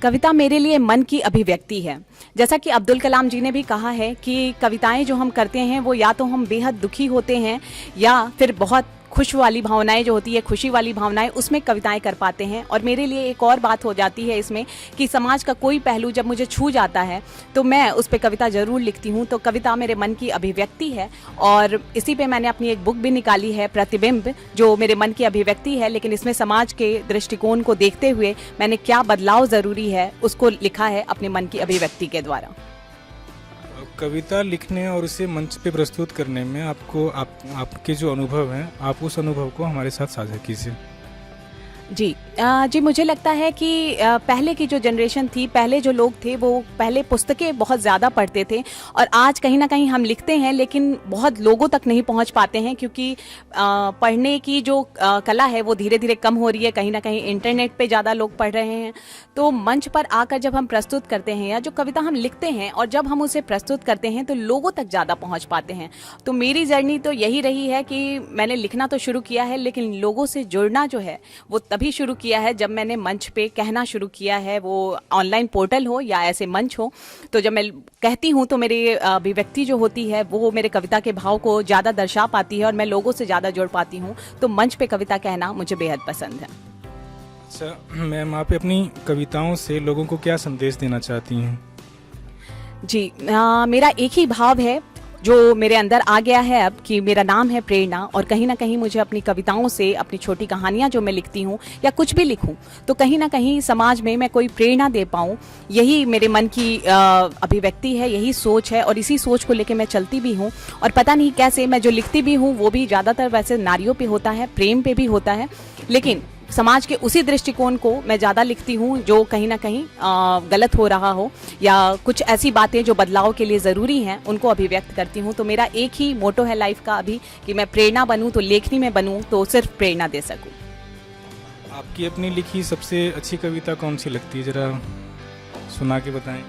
कविता मेरे लिए मन की अभिव्यक्ति है। जैसा कि अब्दुल कलाम जी ने भी कहा है कि कविताएं जो हम करते हैं वो या तो हम बेहद दुखी होते हैं या फिर बहुत खुश वाली भावनाएं जो होती है, खुशी वाली भावनाएं, उसमें कविताएं कर पाते हैं। और मेरे लिए एक और बात हो जाती है इसमें कि समाज का कोई पहलू जब मुझे छू जाता है तो मैं उस पर कविता ज़रूर लिखती हूँ। तो कविता मेरे मन की अभिव्यक्ति है और इसी पे मैंने अपनी एक बुक भी निकाली है, प्रतिबिंब, जो मेरे मन की अभिव्यक्ति है, लेकिन इसमें समाज के दृष्टिकोण को देखते हुए मैंने क्या बदलाव ज़रूरी है उसको लिखा है अपने मन की अभिव्यक्ति के द्वारा। कविता लिखने और उसे मंच पे प्रस्तुत करने में आपके जो अनुभव हैं, आप उस अनुभव को हमारे साथ साझा कीजिए। जी मुझे लगता है कि पहले की जो जनरेशन थी, पहले जो लोग थे, वो पहले पुस्तकें बहुत ज़्यादा पढ़ते थे और आज कहीं ना कहीं हम लिखते हैं लेकिन बहुत लोगों तक नहीं पहुंच पाते हैं क्योंकि पढ़ने की जो कला है वो धीरे धीरे कम हो रही है। कहीं ना कहीं इंटरनेट पे ज़्यादा लोग पढ़ रहे हैं। तो मंच पर आकर जब हम प्रस्तुत करते हैं या जो कविता हम लिखते हैं और जब हम उसे प्रस्तुत करते हैं तो लोगों तक ज़्यादा पहुँच पाते हैं। तो मेरी जर्नी तो यही रही है कि मैंने लिखना तो शुरू किया है लेकिन लोगों से जुड़ना जो है वो तभी शुरू किया है जब मैंने मंच पे कहना शुरू किया है, वो ऑनलाइन पोर्टल हो या ऐसे मंच हो। तो जब मैं कहती हूँ तो मेरी अभिव्यक्ति जो होती है वो मेरे कविता के भाव को ज़्यादा दर्शा पाती है और मैं लोगों से ज़्यादा जोड़ पाती हूँ। तो मंच पे कविता कहना मुझे बेहद पसंद है। अच्छा मैम, आप अपनी कविताओं से लोगों को क्या संदेश देना चाहती हैं? जी मेरा एक ही भाव है जो मेरे अंदर आ गया है अब, कि मेरा नाम है प्रेरणा और कहीं ना कहीं मुझे अपनी कविताओं से, अपनी छोटी कहानियाँ जो मैं लिखती हूँ या कुछ भी लिखूँ, तो कहीं ना कहीं समाज में मैं कोई प्रेरणा दे पाऊँ, यही मेरे मन की अभिव्यक्ति है, यही सोच है और इसी सोच को लेके मैं चलती भी हूँ। और पता नहीं कैसे मैं जो लिखती भी हूँ वो भी ज़्यादातर वैसे नारियों पे होता है, प्रेम पे भी होता है, लेकिन समाज के उसी दृष्टिकोण को मैं ज़्यादा लिखती हूँ जो कहीं ना कहीं गलत हो रहा हो या कुछ ऐसी बातें जो बदलाव के लिए ज़रूरी हैं उनको अभिव्यक्त करती हूँ। तो मेरा एक ही मोटो है लाइफ का अभी कि मैं प्रेरणा बनूँ, तो लेखनी में बनूँ तो सिर्फ प्रेरणा दे सकूँ। आपकी अपनी लिखी सबसे अच्छी कविता कौन सी लगती है, ज़रा सुना के बताएं।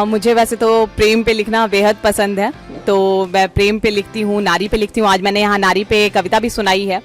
मुझे वैसे तो प्रेम पे लिखना बेहद पसंद है, तो मैं प्रेम पे लिखती हूँ, नारी पे लिखती हूँ। आज मैंने यहाँ नारी पे कविता भी सुनाई है,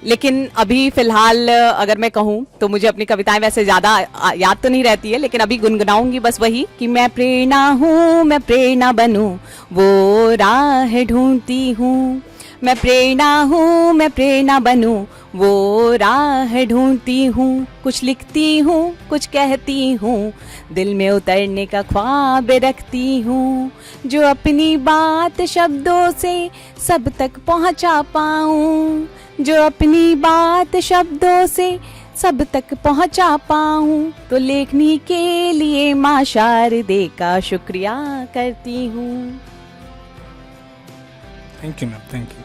लेकिन अभी फ़िलहाल अगर मैं कहूँ तो मुझे अपनी कविताएं वैसे ज़्यादा याद तो नहीं रहती है, लेकिन अभी गुनगुनाऊंगी बस वही कि मैं प्रेरणा हूँ, मैं प्रेरणा बनूँ, वो राह ढूंढती हूँ। मैं प्रेरणा हूँ, मैं प्रेरणा बनूँ, वो राह ढूंढती हूँ। कुछ लिखती हूँ, कुछ कहती हूँ, दिल में उतरने का ख्वाब रखती हूँ। जो अपनी बात शब्दों से सब तक पहुँचा पाऊँ, जो अपनी बात शब्दों से सब तक पहुँचा पाऊँ, तो लेखनी के लिए माँ शारदे का शुक्रिया करती हूँ। Thank you ma'am, thank you.